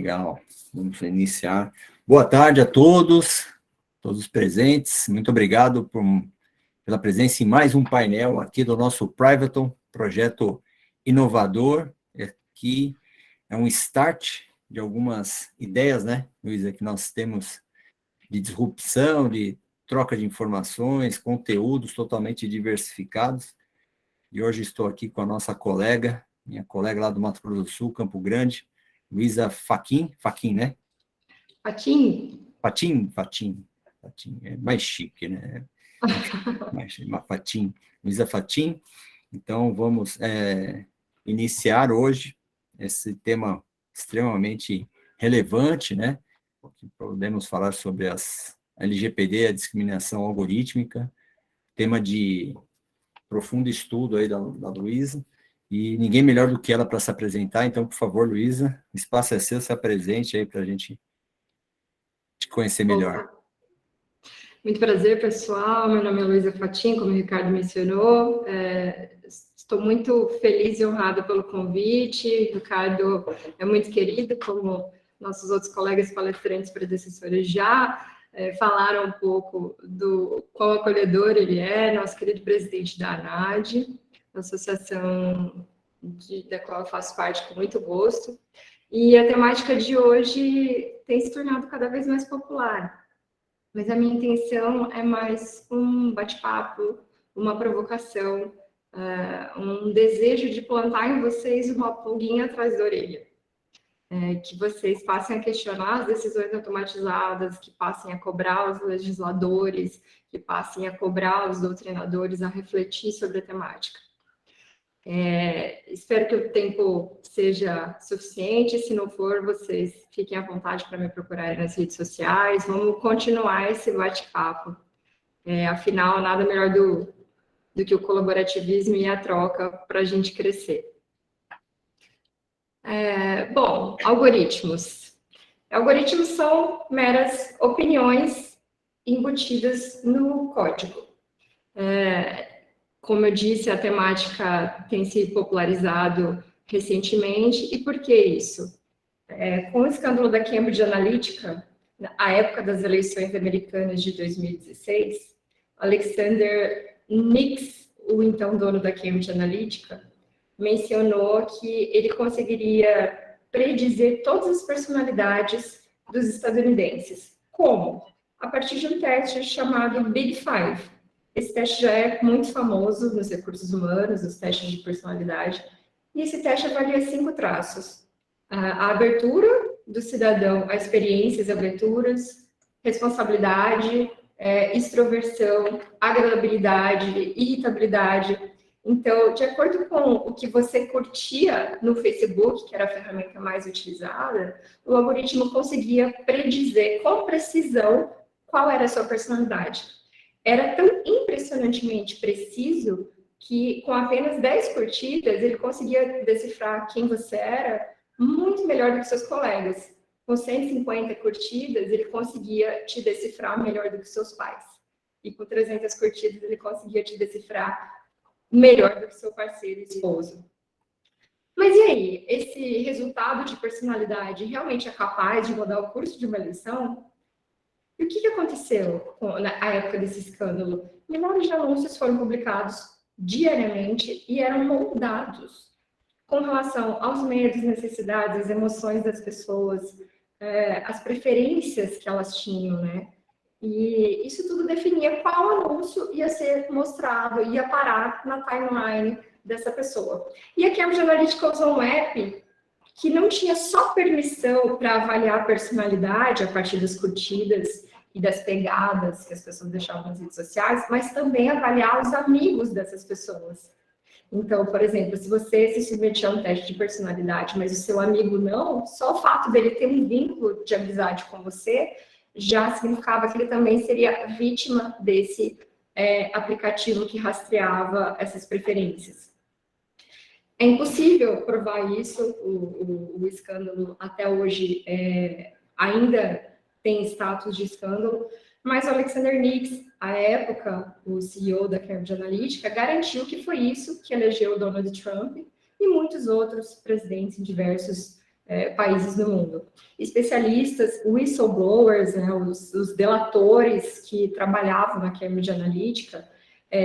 Legal, vamos iniciar. Boa tarde a todos os presentes. Muito obrigado pela presença em mais um painel aqui do nosso Privaton, projeto inovador. Aqui é um start de algumas ideias, né, Luísa, que nós temos de disrupção, de troca de informações, conteúdos totalmente diversificados. E hoje estou aqui com a nossa colega, minha colega lá do Mato Grosso do Sul, Campo Grande, Luísa Fachin, né? Fachin, é mais chique, né? Luísa Fachin. Então, vamos iniciar hoje esse tema extremamente relevante, né? Podemos falar sobre a LGPD, a discriminação algorítmica, tema de profundo estudo aí da Luísa, e ninguém melhor do que ela para se apresentar. Então, por favor, Luísa, o espaço é seu, se apresente aí para a gente te conhecer melhor. Opa. Muito prazer, pessoal. Meu nome é Luísa Fachin, como o Ricardo mencionou. Estou muito feliz e honrada pelo convite. O Ricardo é muito querido, como nossos outros colegas palestrantes predecessores já falaram um pouco do quão acolhedor ele é, nosso querido presidente da ANAD, associação da qual eu faço parte com muito gosto. E a temática de hoje tem se tornado cada vez mais popular. Mas a minha intenção é mais um bate-papo, uma provocação, um desejo de plantar em vocês uma pulguinha atrás da orelha. Que vocês passem a questionar as decisões automatizadas, que passem a cobrar os legisladores, que passem a cobrar os doutrinadores a refletir sobre a temática. Espero que o tempo seja suficiente. Se não for, vocês fiquem à vontade para me procurar nas redes sociais. Vamos continuar esse bate-papo. Afinal, nada melhor do que o colaborativismo e a troca para a gente crescer. Bom, algoritmos. Algoritmos são meras opiniões embutidas no código. Como eu disse, a temática tem se popularizado recentemente. E por que isso? Com o escândalo da Cambridge Analytica, na época das eleições americanas de 2016, Alexander Nix, o então dono da Cambridge Analytica, mencionou que ele conseguiria predizer todas as personalidades dos estadunidenses. Como? A partir de um teste chamado Big Five. Esse teste já é muito famoso nos recursos humanos, nos testes de personalidade, e esse teste avalia 5 traços. A abertura do cidadão a experiências e aventuras, responsabilidade, extroversão, agradabilidade, irritabilidade. Então, de acordo com o que você curtia no Facebook, que era a ferramenta mais utilizada, o algoritmo conseguia predizer com precisão qual era a sua personalidade. Era tão impressionantemente preciso que, com apenas 10 curtidas, ele conseguia decifrar quem você era muito melhor do que seus colegas. Com 150 curtidas, ele conseguia te decifrar melhor do que seus pais. E com 300 curtidas, ele conseguia te decifrar melhor do que seu parceiro e esposo. Mas e aí? Esse resultado de personalidade realmente é capaz de mudar o curso de uma eleição? E o que aconteceu na época desse escândalo? Milhares de anúncios foram publicados diariamente e eram moldados com relação aos medos, necessidades, as emoções das pessoas, as preferências que elas tinham, né? E isso tudo definia qual anúncio ia ser mostrado, ia parar na timeline dessa pessoa. E a Cambridge Analytica usou um app que não tinha só permissão para avaliar a personalidade a partir das curtidas e das pegadas que as pessoas deixavam nas redes sociais, mas também avaliar os amigos dessas pessoas. Então, por exemplo, se você se submetia a um teste de personalidade, mas o seu amigo não, só o fato dele ter um vínculo de amizade com você já significava que ele também seria vítima desse aplicativo que rastreava essas preferências. É impossível provar isso, o escândalo até hoje ainda tem status de escândalo, mas o Alexander Nix, à época, o CEO da Cambridge Analytica, garantiu que foi isso que elegeu o Donald Trump e muitos outros presidentes em diversos países no mundo. Especialistas, whistleblowers, né, os delatores que trabalhavam na Cambridge Analytica,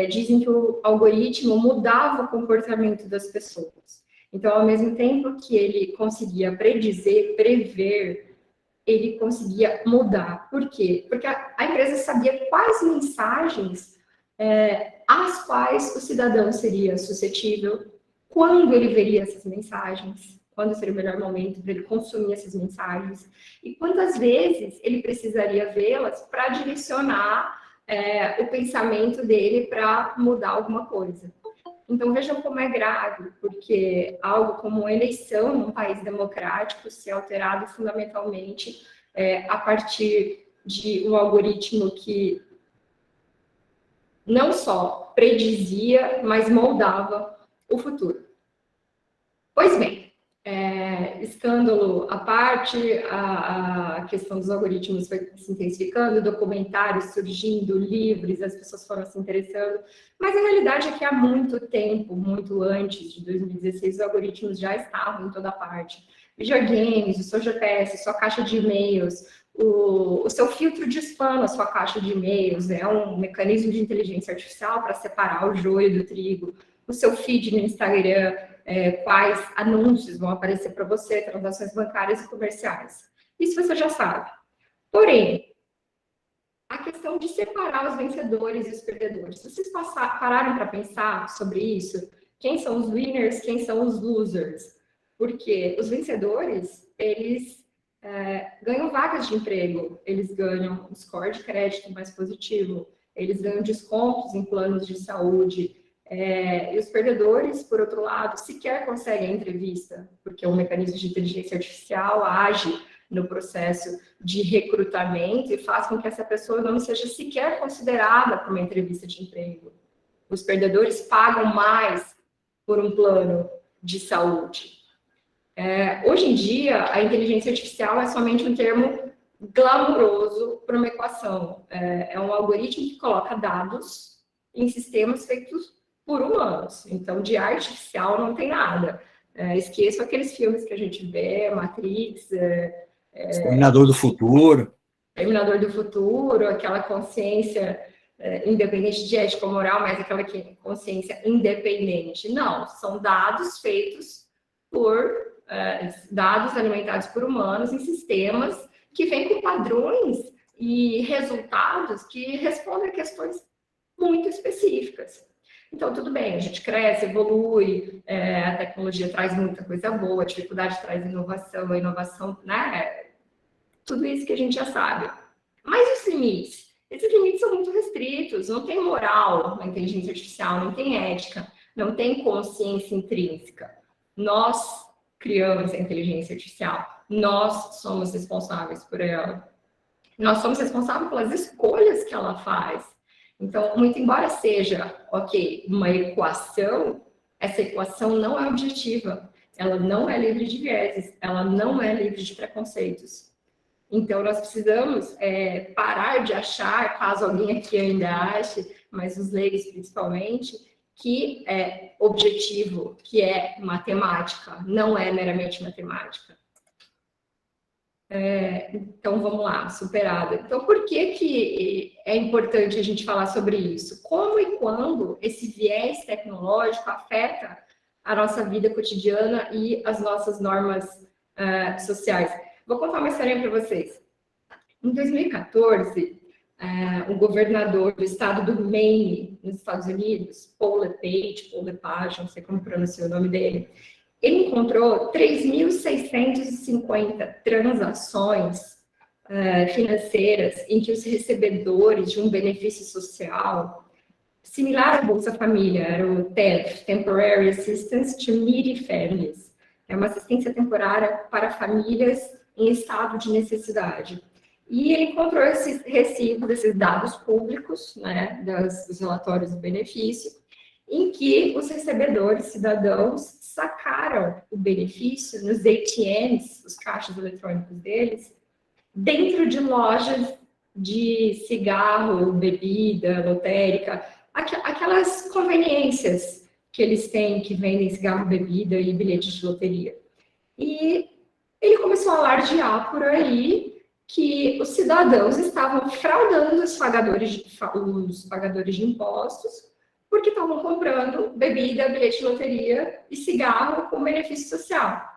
dizem que o algoritmo mudava o comportamento das pessoas. Então, ao mesmo tempo que ele conseguia predizer, prever, ele conseguia mudar. Por quê? Porque a empresa sabia quais mensagens às quais o cidadão seria suscetível, quando ele veria essas mensagens, quando seria o melhor momento para ele consumir essas mensagens, e quantas vezes ele precisaria vê-las para direcionar o pensamento dele para mudar alguma coisa. Então, vejam como é grave, porque algo como uma eleição num país democrático ser alterado fundamentalmente a partir de um algoritmo que não só predizia, mas moldava o futuro. Pois bem, escândalo à parte, a questão dos algoritmos foi se intensificando, documentários surgindo, livros, as pessoas foram se interessando, mas a realidade é que há muito tempo, muito antes de 2016, os algoritmos já estavam em toda parte. Videogames, o seu GPS, sua caixa de e-mails, o seu filtro de spam na sua caixa de e-mails, é um mecanismo de inteligência artificial para separar o joio do trigo, o seu feed no Instagram, quais anúncios vão aparecer para você, transações bancárias e comerciais. Isso você já sabe. Porém, a questão de separar os vencedores e os perdedores. Se vocês pararam para pensar sobre isso, quem são os winners, quem são os losers? Porque os vencedores, eles ganham vagas de emprego, eles ganham um score de crédito mais positivo, eles ganham descontos em planos de saúde, e os perdedores, por outro lado, sequer conseguem a entrevista, porque o mecanismo de inteligência artificial age no processo de recrutamento e faz com que essa pessoa não seja sequer considerada para uma entrevista de emprego. Os perdedores pagam mais por um plano de saúde. Hoje em dia, a inteligência artificial é somente um termo glamouroso para uma equação. É um algoritmo que coloca dados em sistemas feitos por humanos. Então, de artificial não tem nada. Esqueço aqueles filmes que a gente vê, Matrix... Exterminador do Futuro. Exterminador do Futuro, aquela consciência independente de ética ou moral, mas aquela consciência independente. Não, são dados feitos por... dados alimentados por humanos em sistemas que vêm com padrões e resultados que respondem a questões muito específicas. Então, tudo bem, a gente cresce, evolui, a tecnologia traz muita coisa boa, a dificuldade traz inovação, a inovação, né? Tudo isso que a gente já sabe. Mas os limites? Esses limites são muito restritos, não tem moral na inteligência artificial, não tem ética, não tem consciência intrínseca. Nós criamos a inteligência artificial, nós somos responsáveis por ela. Nós somos responsáveis pelas escolhas que ela faz. Então, muito embora seja, uma equação, essa equação não é objetiva, ela não é livre de vieses, ela não é livre de preconceitos. Então, nós precisamos parar de achar, caso alguém aqui ainda ache, mas os leigos principalmente, que é objetivo, que é matemática, não é meramente matemática. Então, vamos lá, superado. Então, por que é importante a gente falar sobre isso? Como e quando esse viés tecnológico afeta a nossa vida cotidiana e as nossas normas sociais? Vou contar uma historinha para vocês. Em 2014, o governador do estado do Maine, nos Estados Unidos, Paul LePage, não sei como pronunciar o nome dele, ele encontrou 3.650 transações financeiras em que os recebedores de um benefício social, similar à Bolsa Família, era o TANF, Temporary Assistance to Needy Families, é uma assistência temporária para famílias em estado de necessidade. E ele encontrou esses recibos, esses dados públicos, né, dos relatórios do benefício, em que os recebedores, cidadãos, sacaram o benefício nos ATMs, os caixas eletrônicos deles, dentro de lojas de cigarro, bebida, lotérica, aquelas conveniências que eles têm, que vendem cigarro, bebida e bilhetes de loteria. E ele começou a alardear por aí que os cidadãos estavam fraudando os pagadores de impostos, porque estavam comprando bebida, bilhete de loteria e cigarro com benefício social.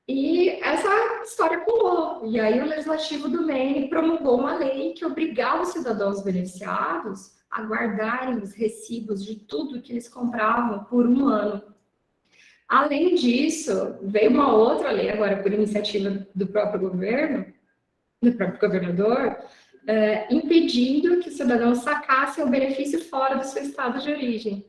E essa história pulou. E aí o legislativo do Maine promulgou uma lei que obrigava os cidadãos beneficiados a guardarem os recibos de tudo que eles compravam por um ano. Além disso, veio uma outra lei agora por iniciativa do próprio governo, do próprio governador, impedindo que os cidadãos sacassem o benefício fora do seu estado de origem.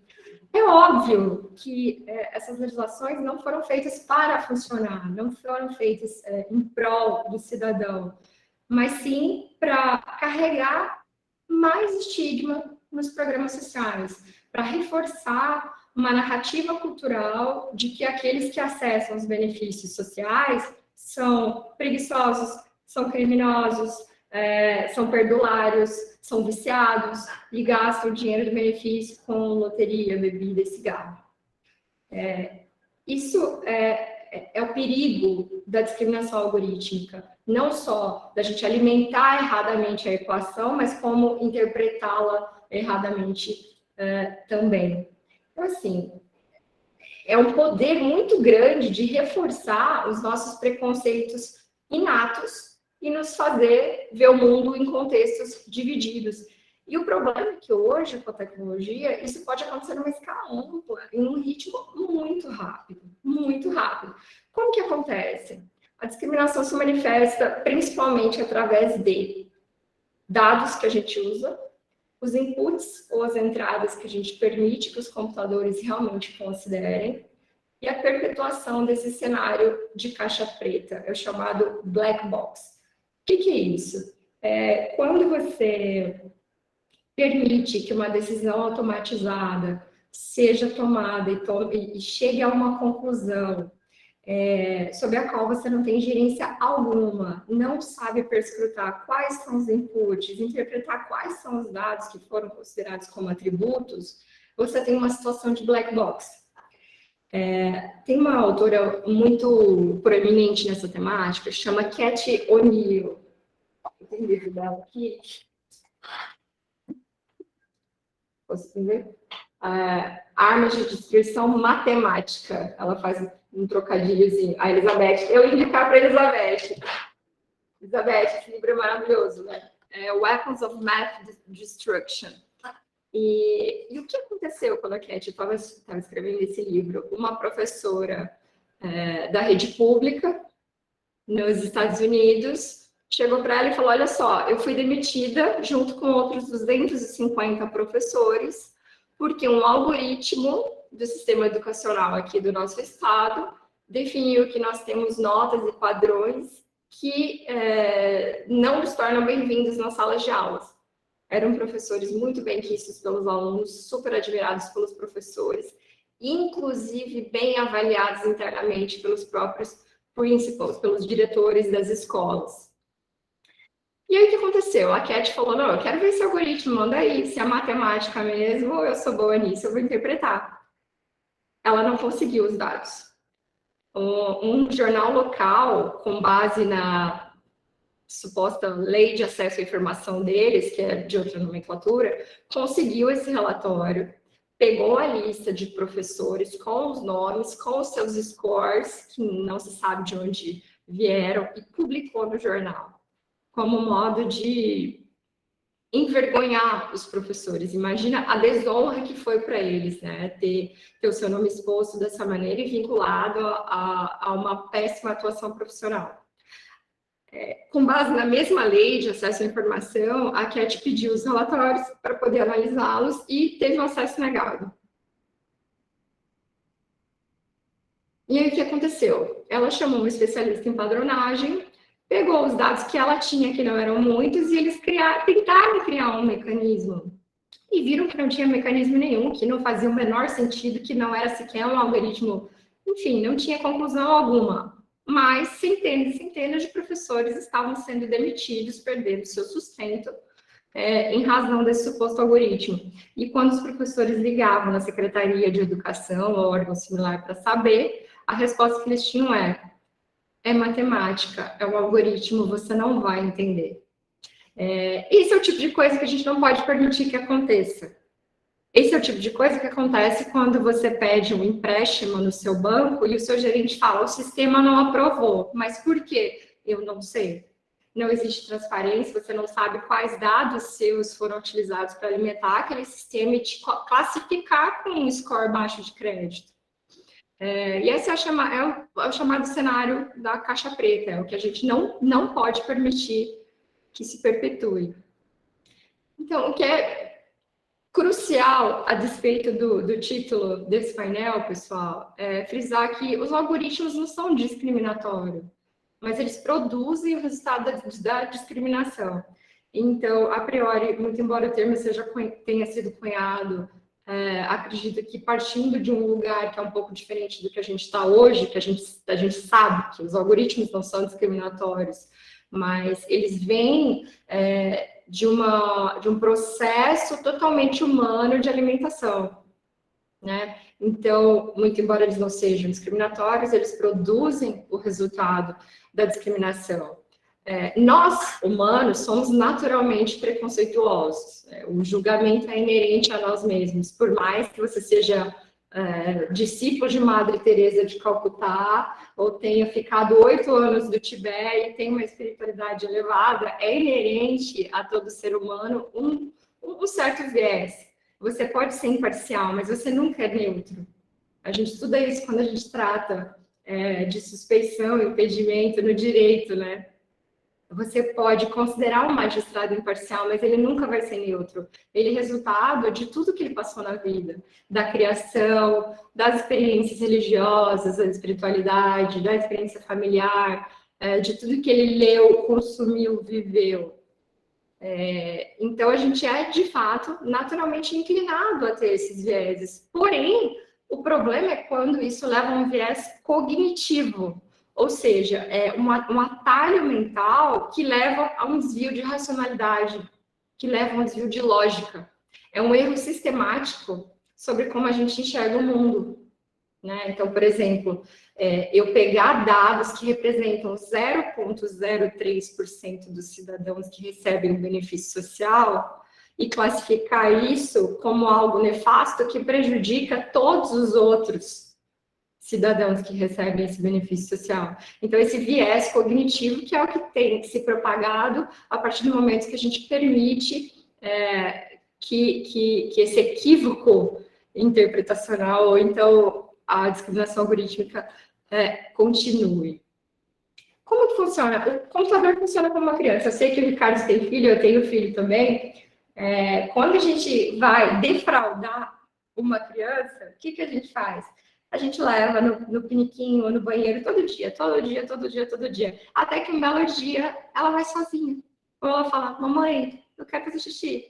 É óbvio que essas legislações não foram feitas para funcionar, não foram feitas em prol do cidadão, mas sim para carregar mais estigma nos programas sociais, para reforçar uma narrativa cultural de que aqueles que acessam os benefícios sociais são preguiçosos, são criminosos, são perdulários, são viciados e gastam o dinheiro do benefício com loteria, bebida e cigarro. Isso é o perigo da discriminação algorítmica, não só da gente alimentar erradamente a equação, mas como interpretá-la erradamente também. Então, assim, é um poder muito grande de reforçar os nossos preconceitos inatos e nos fazer ver o mundo em contextos divididos. E o problema é que hoje, com a tecnologia, isso pode acontecer numa escala ampla, em um ritmo muito rápido, muito rápido. Como que acontece? A discriminação se manifesta principalmente através de dados que a gente usa, os inputs ou as entradas que a gente permite que os computadores realmente considerem, e a perpetuação desse cenário de caixa preta, é o chamado black box. O que é isso? Quando você permite que uma decisão automatizada seja tomada e chegue a uma conclusão sobre a qual você não tem gerência alguma, não sabe perscrutar quais são os inputs, interpretar quais são os dados que foram considerados como atributos, você tem uma situação de black box. Tem uma autora muito proeminente nessa temática, chama Cat O'Neill. Tem livro dela aqui. Posso ver? Armas de destruição matemática. Ela faz um trocadilhozinho. A Elizabeth, eu ia indicar para a Elizabeth. Elizabeth, esse livro é maravilhoso, né? Weapons of Math Destruction. E o que aconteceu quando a Cat estava escrevendo esse livro? Uma professora da rede pública nos Estados Unidos chegou para ela e falou: olha só, eu fui demitida junto com outros 250 professores porque um algoritmo do sistema educacional aqui do nosso estado definiu que nós temos notas e padrões que não nos tornam bem-vindos nas salas de aulas. Eram professores muito bem quistos pelos alunos, super admirados pelos professores, inclusive bem avaliados internamente pelos próprios principals, pelos diretores das escolas. E aí o que aconteceu? A Cat falou: não, eu quero ver esse algoritmo, manda aí, se é matemática mesmo, eu sou boa nisso, eu vou interpretar. Ela não conseguiu os dados. Um jornal local, com base na suposta lei de acesso à informação deles, que é de outra nomenclatura, conseguiu esse relatório, pegou a lista de professores com os nomes, com os seus scores, que não se sabe de onde vieram, e publicou no jornal, como modo de envergonhar os professores. Imagina a desonra que foi para eles, né? Ter o seu nome exposto dessa maneira e vinculado a uma péssima atuação profissional. Com base na mesma lei de acesso à informação, a Cat pediu os relatórios para poder analisá-los e teve um acesso negado. E aí o que aconteceu? Ela chamou um especialista em padronagem, pegou os dados que ela tinha, que não eram muitos, e eles tentaram criar um mecanismo. E viram que não tinha mecanismo nenhum, que não fazia o menor sentido, que não era sequer um algoritmo, enfim, não tinha conclusão alguma. Mas centenas e centenas de professores estavam sendo demitidos, perdendo seu sustento, em razão desse suposto algoritmo. E quando os professores ligavam na Secretaria de Educação ou órgão similar para saber, a resposta que eles tinham é matemática, é um algoritmo, você não vai entender. Esse é o tipo de coisa que a gente não pode permitir que aconteça. Esse é o tipo de coisa que acontece quando você pede um empréstimo no seu banco e o seu gerente fala, o sistema não aprovou. Mas por quê? Eu não sei. Não existe transparência, você não sabe quais dados seus foram utilizados para alimentar aquele sistema e te classificar com um score baixo de crédito. E esse é o chamado cenário da caixa preta, é o que a gente não pode permitir que se perpetue. Então, o que é crucial, a despeito do título desse painel, pessoal, é frisar que os algoritmos não são discriminatórios, mas eles produzem o resultado da discriminação. Então, a priori, muito embora o termo tenha sido cunhado, acredito que partindo de um lugar que é um pouco diferente do que a gente está hoje, que a gente sabe que os algoritmos não são discriminatórios, mas eles vêm de um processo totalmente humano de alimentação, né? Então, muito embora eles não sejam discriminatórios, eles produzem o resultado da discriminação. Nós, humanos, somos naturalmente preconceituosos. O julgamento é inerente a nós mesmos. Por mais que você seja discípulo de Madre Teresa de Calcutá, ou tenha ficado 8 anos do Tibete e tenha uma espiritualidade elevada, é inerente a todo ser humano um certo viés. Você pode ser imparcial, mas você nunca é neutro. A gente estuda isso quando a gente trata de suspeição, impedimento no direito, né? Você pode considerar um magistrado imparcial, mas ele nunca vai ser neutro. Ele é resultado de tudo que ele passou na vida, da criação, das experiências religiosas, da espiritualidade, da experiência familiar, de tudo que ele leu, consumiu, viveu. Então, a gente é, de fato, naturalmente inclinado a ter esses vieses. Porém, o problema é quando isso leva a um viés cognitivo, ou seja, é um atalho mental que leva a um desvio de racionalidade, que leva a um desvio de lógica. É um erro sistemático sobre como a gente enxerga o mundo, né? Então, por exemplo, eu pegar dados que representam 0,03% dos cidadãos que recebem um benefício social e classificar isso como algo nefasto que prejudica todos os outros cidadãos que recebem esse benefício social. Então, esse viés cognitivo que é o que tem que ser propagado a partir do momento que a gente permite que esse equívoco interpretacional, ou então a discriminação algorítmica, continue. Como que funciona? O computador funciona como uma criança. Eu sei que o Ricardo tem filho, eu tenho filho também. Quando a gente vai defraudar uma criança, o que a gente faz? A gente leva no piniquinho ou no banheiro todo dia, até que um belo dia ela vai sozinha. Ou ela fala, mamãe, eu quero fazer xixi.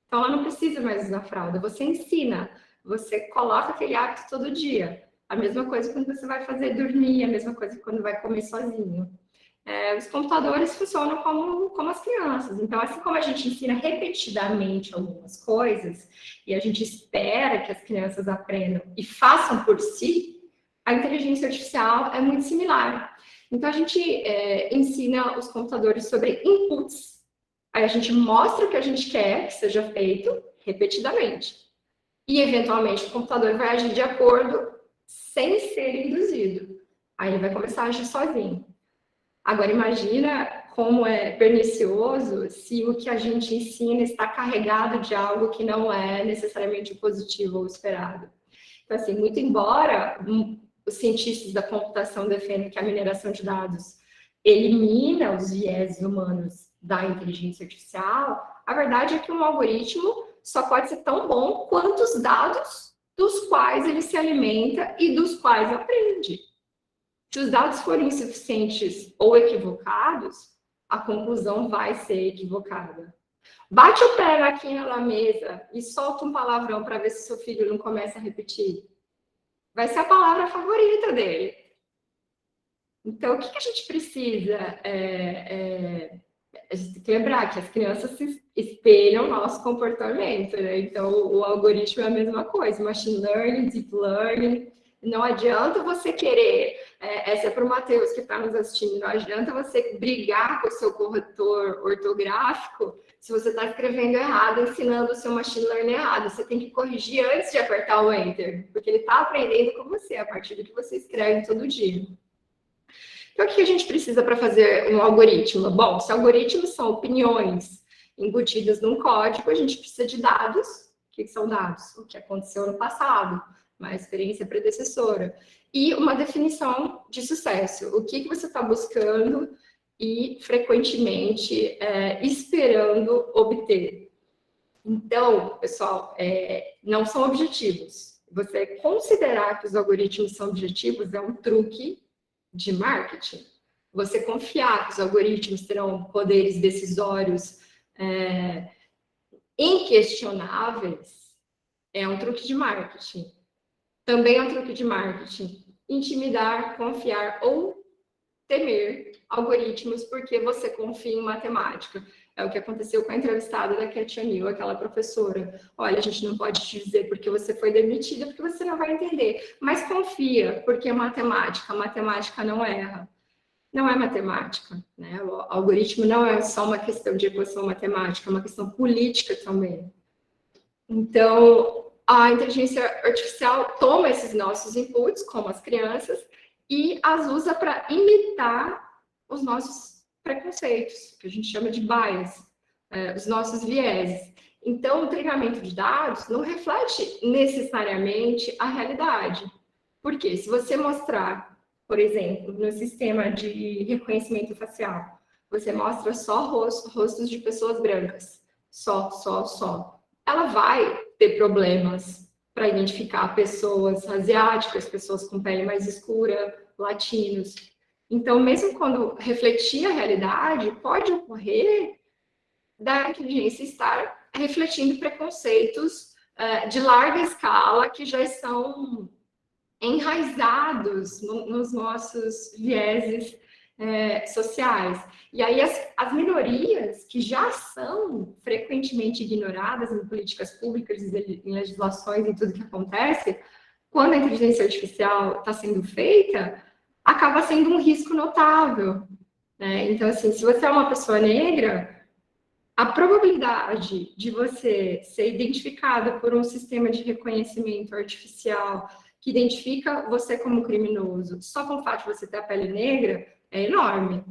Então ela não precisa mais usar fralda. Você ensina, você coloca aquele hábito todo dia. A mesma coisa quando você vai fazer dormir, a mesma coisa quando vai comer sozinho. Os computadores funcionam como as crianças. Então, assim como a gente ensina repetidamente algumas coisas, e a gente espera que as crianças aprendam e façam por si, a inteligência artificial é muito similar. Então, a gente ensina os computadores sobre inputs. Aí a gente mostra o que a gente quer que seja feito repetidamente. E, eventualmente, o computador vai agir de acordo sem ser induzido. Aí ele vai começar a agir sozinho. Agora, imagina como é pernicioso se o que a gente ensina está carregado de algo que não é necessariamente positivo ou esperado. Então, assim, muito embora os cientistas da computação defendam que a mineração de dados elimina os vieses humanos da inteligência artificial, a verdade é que um algoritmo só pode ser tão bom quanto os dados dos quais ele se alimenta e dos quais aprende. Se os dados forem insuficientes ou equivocados, a conclusão vai ser equivocada. Bate o pé na quina da mesa e solta um palavrão para ver se seu filho não começa a repetir. Vai ser a palavra favorita dele. Então, o que a gente precisa? A gente tem que lembrar que as crianças se espelham o nosso comportamento, né? Então, o algoritmo é a mesma coisa. Machine learning, deep learning, Não adianta você querer, essa é para o Matheus que está nos assistindo, não adianta você brigar com o seu corretor ortográfico se você está escrevendo errado, ensinando o seu machine learning errado. Você tem que corrigir antes de apertar o enter, porque ele está aprendendo com você, a partir do que você escreve todo dia. Então, o que a gente precisa para fazer um algoritmo? Bom, se algoritmos são opiniões embutidas num código, a gente precisa de dados. O que são dados? O que aconteceu no passado, uma experiência predecessora. E uma definição de sucesso. O que você está buscando e, frequentemente, esperando obter. Então, pessoal, não são objetivos. Você considerar que os algoritmos são objetivos é um truque de marketing. Você confiar que os algoritmos terão poderes decisórios inquestionáveis é um truque de marketing. Também é um truque de marketing intimidar, confiar ou temer algoritmos porque você confia em matemática. É o que aconteceu com a entrevistada da Cat O'Neill, aquela professora. Olha, a gente não pode te dizer porque você foi demitida, porque você não vai entender. Mas confia, porque é matemática. A matemática não erra. Não é matemática, né? O algoritmo não é só uma questão de equação matemática, é uma questão política também. Então, a inteligência artificial toma esses nossos inputs, como as crianças, e as usa para imitar os nossos preconceitos, que a gente chama de bias, os nossos vieses. Então, o treinamento de dados não reflete necessariamente a realidade. Por quê? Se você mostrar, por exemplo, no sistema de reconhecimento facial, você mostra só rostos de pessoas brancas, só. Ela vai ter problemas para identificar pessoas asiáticas, pessoas com pele mais escura, latinos. Então, mesmo quando refletir a realidade, pode ocorrer da inteligência estar refletindo preconceitos de larga escala que já estão enraizados nos nossos vieses sociais. E aí as minorias, que já são frequentemente ignoradas em políticas públicas, em legislações, em tudo que acontece, quando a inteligência artificial está sendo feita, acaba sendo um risco notável, né? Então, assim, se você é uma pessoa negra, a probabilidade de você ser identificado por um sistema de reconhecimento artificial que identifica você como criminoso só com o fato de você ter a pele negra é enorme.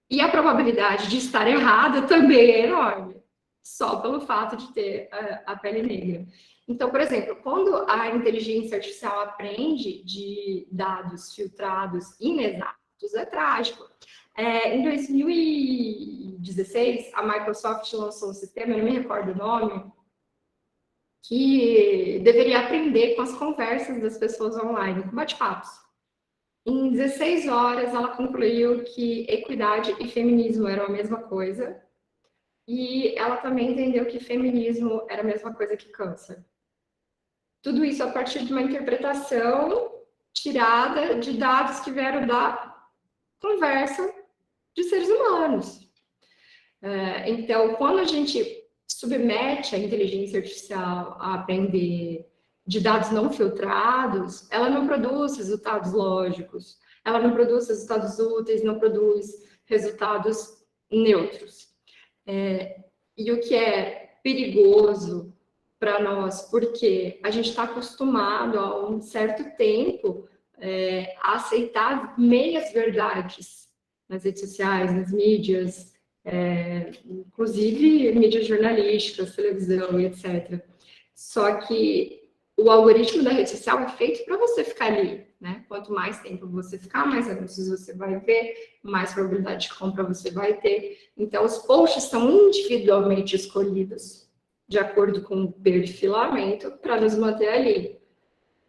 E a probabilidade de estar errado também é enorme, só pelo fato de ter a pele negra. Então, por exemplo, quando a inteligência artificial aprende de dados filtrados inexatos, é trágico. Em 2016, a Microsoft lançou um sistema, eu não me recordo o nome, que deveria aprender com as conversas das pessoas online, com bate-papos. Em 16 horas, ela concluiu que equidade e feminismo eram a mesma coisa, e ela também entendeu que feminismo era a mesma coisa que câncer. Tudo isso a partir de uma interpretação tirada de dados que vieram da conversa de seres humanos. Então, quando a gente submete a inteligência artificial a aprender de dados não filtrados, ela não produz resultados lógicos, ela não produz resultados úteis, não produz resultados neutros. E o que é perigoso para nós, porque a gente está acostumado há um certo tempo a aceitar meias verdades nas redes sociais, nas mídias, inclusive mídias jornalísticas, televisão e etc. Só que o algoritmo da rede social é feito para você ficar ali, né? Quanto mais tempo você ficar, mais anúncios você vai ver, mais probabilidade de compra você vai ter. Então, os posts são individualmente escolhidos de acordo com o perfilamento para nos manter ali.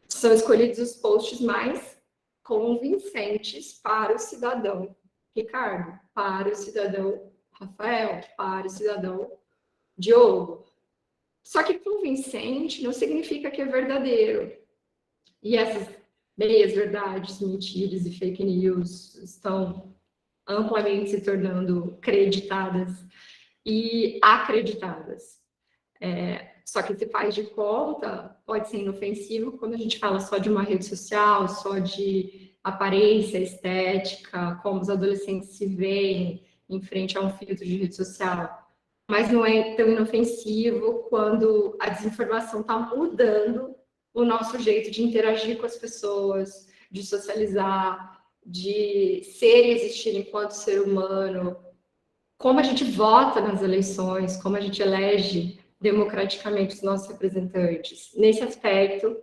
São escolhidos os posts mais convincentes para o cidadão Ricardo, para o cidadão Rafael, para o cidadão Diogo. Só que convincente não significa que é verdadeiro. E essas meias verdades, mentiras e fake news estão amplamente se tornando creditadas e acreditadas. Só que se faz de conta pode ser inofensivo quando a gente fala só de uma rede social, só de aparência, estética, como os adolescentes se veem em frente a um filtro de rede social. Mas não é tão inofensivo quando a desinformação está mudando o nosso jeito de interagir com as pessoas, de socializar, de ser e existir enquanto ser humano, como a gente vota nas eleições, como a gente elege democraticamente os nossos representantes. Nesse aspecto,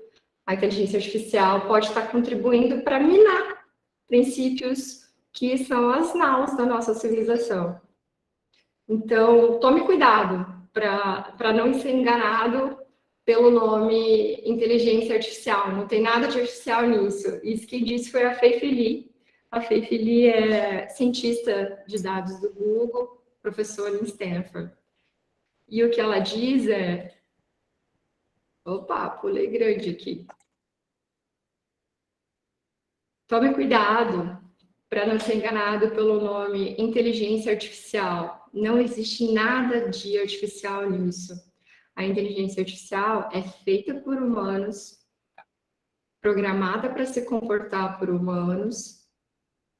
a inteligência artificial pode estar contribuindo para minar princípios que são as naus da nossa civilização. Então, tome cuidado para não ser enganado pelo nome inteligência artificial. Não tem nada de artificial nisso. Isso quem disse foi a Fei Li. A Fei Li é cientista de dados do Google, professora em Stanford. E o que ela diz é... Opa, pulei grande aqui. Tome cuidado para não ser enganado pelo nome inteligência artificial. Não existe nada de artificial nisso. A inteligência artificial é feita por humanos, programada para se comportar por humanos,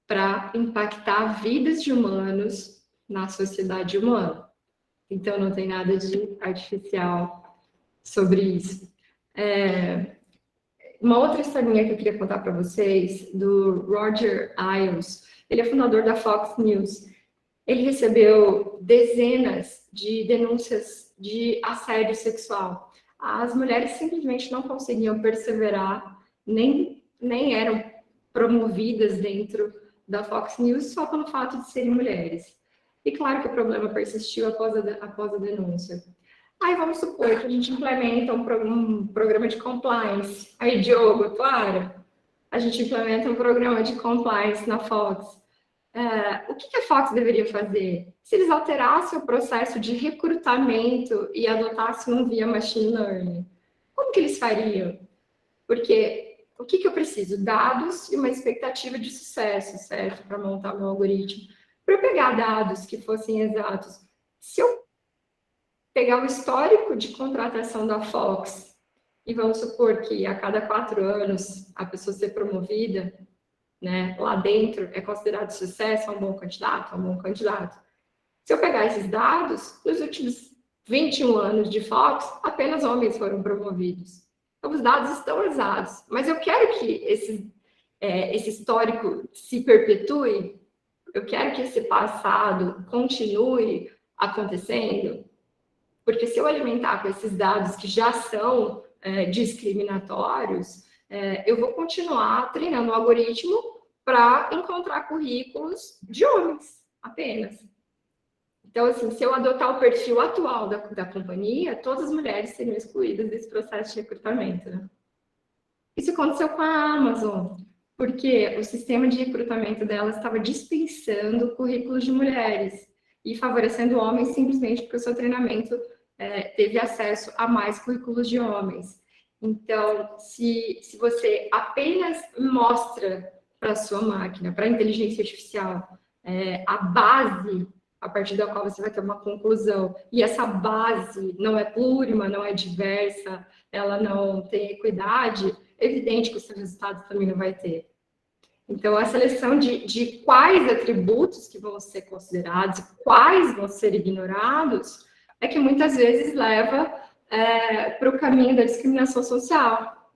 para impactar vidas de humanos na sociedade humana. Então, não tem nada de artificial sobre isso. Uma outra historinha que eu queria contar para vocês, do Roger Ailes, ele é fundador da Fox News. Ele recebeu dezenas de denúncias de assédio sexual. As mulheres simplesmente não conseguiam perseverar, nem eram promovidas dentro da Fox News só pelo fato de serem mulheres. E claro que o problema persistiu após a denúncia. Aí vamos supor que a gente implementa um programa de compliance. Aí, Diogo, claro, a gente implementa um programa de compliance na Fox. O que a Fox deveria fazer? Se eles alterassem o processo de recrutamento e adotassem um via machine learning, como que eles fariam? Porque o que eu preciso? Dados e uma expectativa de sucesso, certo? Para montar meu algoritmo. Para eu pegar dados que fossem exatos, se eu pegar o histórico de contratação da Fox e vamos supor que a cada 4 anos a pessoa ser promovida, né, lá dentro é considerado sucesso, é um bom candidato, é um bom candidato. Se eu pegar esses dados, nos últimos 21 anos de Fox, apenas homens foram promovidos. Então, os dados estão exatos, mas eu quero que esse histórico se perpetue, eu quero que esse passado continue acontecendo, porque se eu alimentar com esses dados que já são discriminatórios, eu vou continuar treinando o algoritmo para encontrar currículos de homens apenas. Então, assim, se eu adotar o perfil atual da companhia, todas as mulheres seriam excluídas desse processo de recrutamento, né? Isso aconteceu com a Amazon, porque o sistema de recrutamento dela estava dispensando currículos de mulheres e favorecendo homens simplesmente porque o seu treinamento teve acesso a mais currículos de homens. Então, se você apenas mostra para a sua máquina, para a inteligência artificial, a base a partir da qual você vai ter uma conclusão, e essa base não é plurima, não é diversa, ela não tem equidade, é evidente que o seu resultado também não vai ter. Então, a seleção de quais atributos que vão ser considerados e quais vão ser ignorados é que muitas vezes leva para o caminho da discriminação social.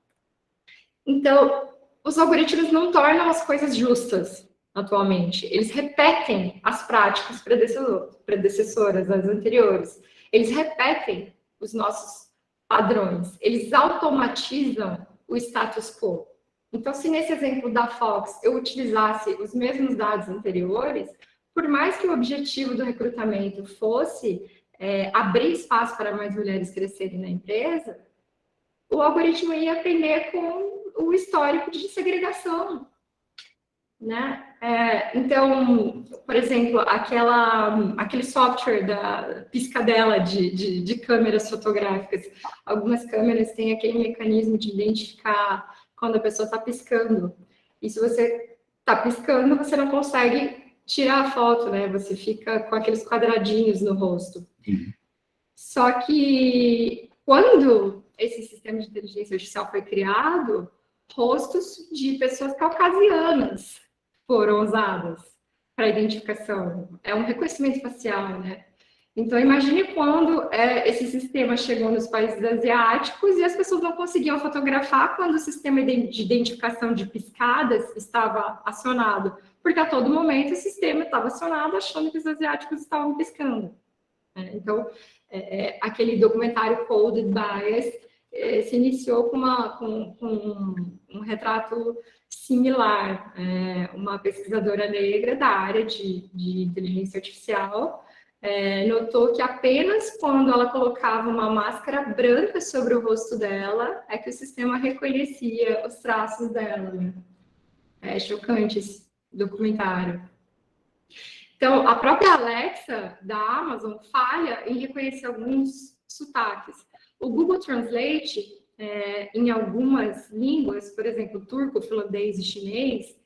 Então, os algoritmos não tornam as coisas justas atualmente. Eles repetem as práticas predecessoras, as anteriores. Eles repetem os nossos padrões. Eles automatizam o status quo. Então, se nesse exemplo da Fox eu utilizasse os mesmos dados anteriores, por mais que o objetivo do recrutamento fosse abrir espaço para mais mulheres crescerem na empresa, o algoritmo ia aprender com o histórico de segregação, né? Então, por exemplo, aquele software da piscadela de câmeras fotográficas, algumas câmeras têm aquele mecanismo de identificar quando a pessoa está piscando. E se você está piscando, você não consegue tirar a foto, né? Você fica com aqueles quadradinhos no rosto. Só que quando esse sistema de inteligência artificial foi criado, rostos de pessoas caucasianas foram usadas para identificação. É um reconhecimento facial, né? Então, imagine quando esse sistema chegou nos países asiáticos e as pessoas não conseguiam fotografar quando o sistema de identificação de piscadas estava acionado, porque a todo momento o sistema estava acionado achando que os asiáticos estavam piscando. Então, aquele documentário Coded Bias se iniciou com um retrato similar. Uma pesquisadora negra da área de inteligência artificial notou que apenas quando ela colocava uma máscara branca sobre o rosto dela é que o sistema reconhecia os traços dela. Né? É chocante esse documentário. Então, a própria Alexa da Amazon falha em reconhecer alguns sotaques. O Google Translate, em algumas línguas, por exemplo, turco, finlandês e chinês,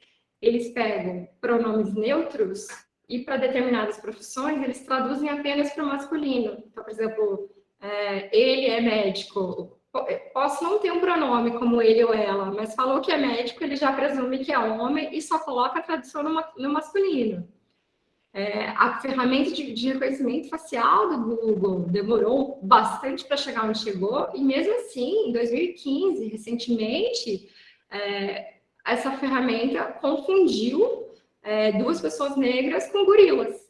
eles pegam pronomes neutros e, para determinadas profissões, eles traduzem apenas para o masculino. Então, por exemplo, ele é médico. Posso não ter um pronome como ele ou ela, mas falou que é médico, ele já presume que é homem e só coloca a tradução no masculino. A ferramenta de reconhecimento facial do Google demorou bastante para chegar onde chegou, e mesmo assim, em 2015, recentemente, essa ferramenta confundiu duas pessoas negras com gorilas.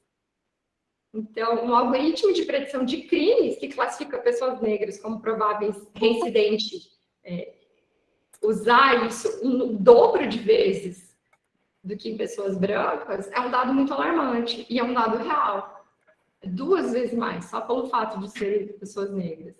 Então, um algoritmo de predição de crimes que classifica pessoas negras como prováveis reincidentes, usar isso um dobro de vezes do que em pessoas brancas, é um dado muito alarmante, e é um dado real. 2 vezes mais, só pelo fato de serem pessoas negras.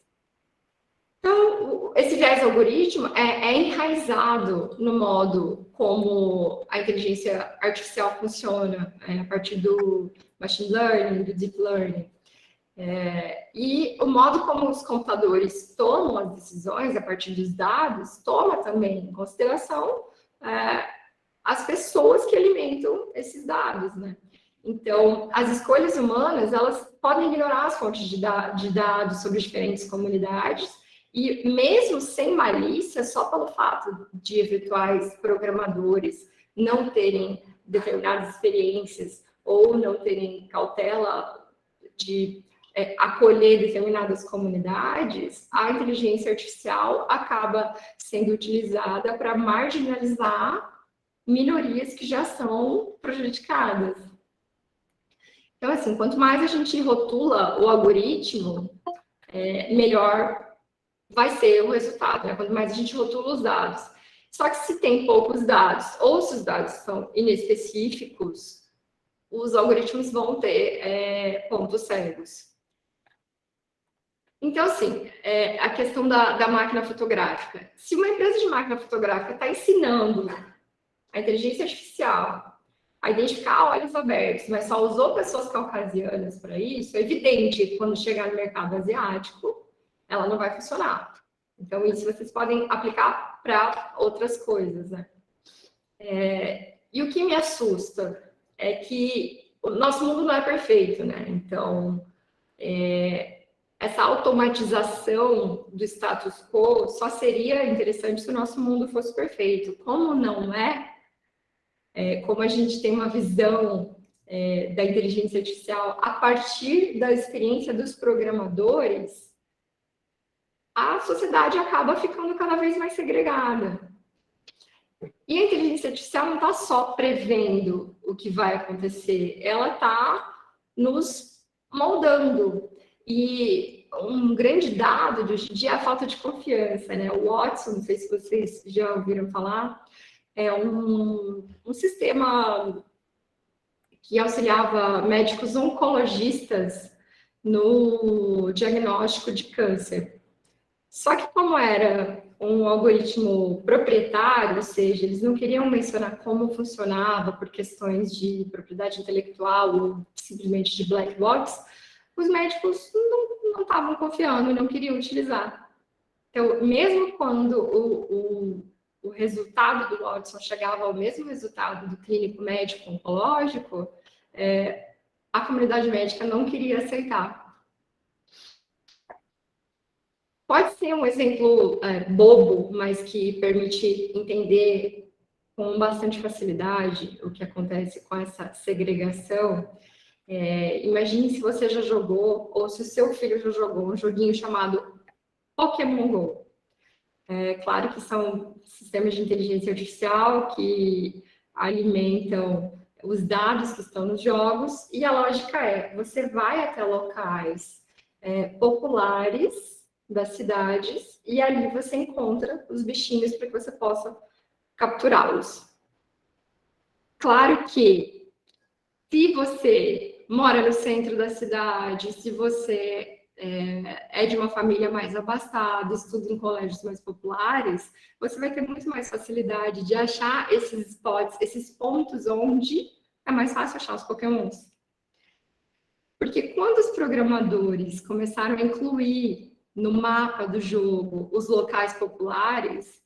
Então, esse viés algoritmo é enraizado no modo como a inteligência artificial funciona, a partir do machine learning, do deep learning. E o modo como os computadores tomam as decisões a partir dos dados, toma também em consideração as pessoas que alimentam esses dados, né? Então, as escolhas humanas, elas podem ignorar as fontes de dados sobre diferentes comunidades, e mesmo sem malícia, só pelo fato de eventuais programadores não terem determinadas experiências ou não terem cautela de acolher determinadas comunidades, a inteligência artificial acaba sendo utilizada para marginalizar minorias que já são prejudicadas. Então, assim, quanto mais a gente rotula o algoritmo, melhor vai ser o resultado, né? Quanto mais a gente rotula os dados. Só que se tem poucos dados, ou se os dados são inespecíficos, os algoritmos vão ter pontos cegos. Então, assim, a questão da máquina fotográfica. Se uma empresa de máquina fotográfica está ensinando a inteligência artificial a identificar olhos abertos, mas só usou pessoas caucasianas para isso, é evidente que quando chegar no mercado asiático, ela não vai funcionar. Então, isso vocês podem aplicar para outras coisas, né? E o que me assusta é que o nosso mundo não é perfeito, né? Então, essa automatização do status quo só seria interessante se o nosso mundo fosse perfeito. Como não como a gente tem uma visão da inteligência artificial a partir da experiência dos programadores, a sociedade acaba ficando cada vez mais segregada. E a inteligência artificial não está só prevendo o que vai acontecer, ela está nos moldando. E um grande dado de hoje em dia é a falta de confiança, né? O Watson, não sei se vocês já ouviram falar, é um sistema que auxiliava médicos oncologistas no diagnóstico de câncer. Só que como era um algoritmo proprietário, ou seja, eles não queriam mencionar como funcionava por questões de propriedade intelectual ou simplesmente de black box, os médicos não estavam confiando e não queriam utilizar. Então, mesmo quando o resultado do Watson chegava ao mesmo resultado do clínico médico oncológico, a comunidade médica não queria aceitar. Pode ser um exemplo bobo, mas que permite entender com bastante facilidade o que acontece com essa segregação. Imagine se você já jogou, ou se o seu filho já jogou, um joguinho chamado Pokémon Go. Claro que são sistemas de inteligência artificial que alimentam os dados que estão nos jogos, e a lógica é, você vai até locais populares das cidades, e ali você encontra os bichinhos para que você possa capturá-los. Claro que, se você mora no centro da cidade, se você é de uma família mais abastada, estuda em colégios mais populares, você vai ter muito mais facilidade de achar esses spots, esses pontos onde é mais fácil achar os Pokémons. Porque quando os programadores começaram a incluir no mapa do jogo os locais populares,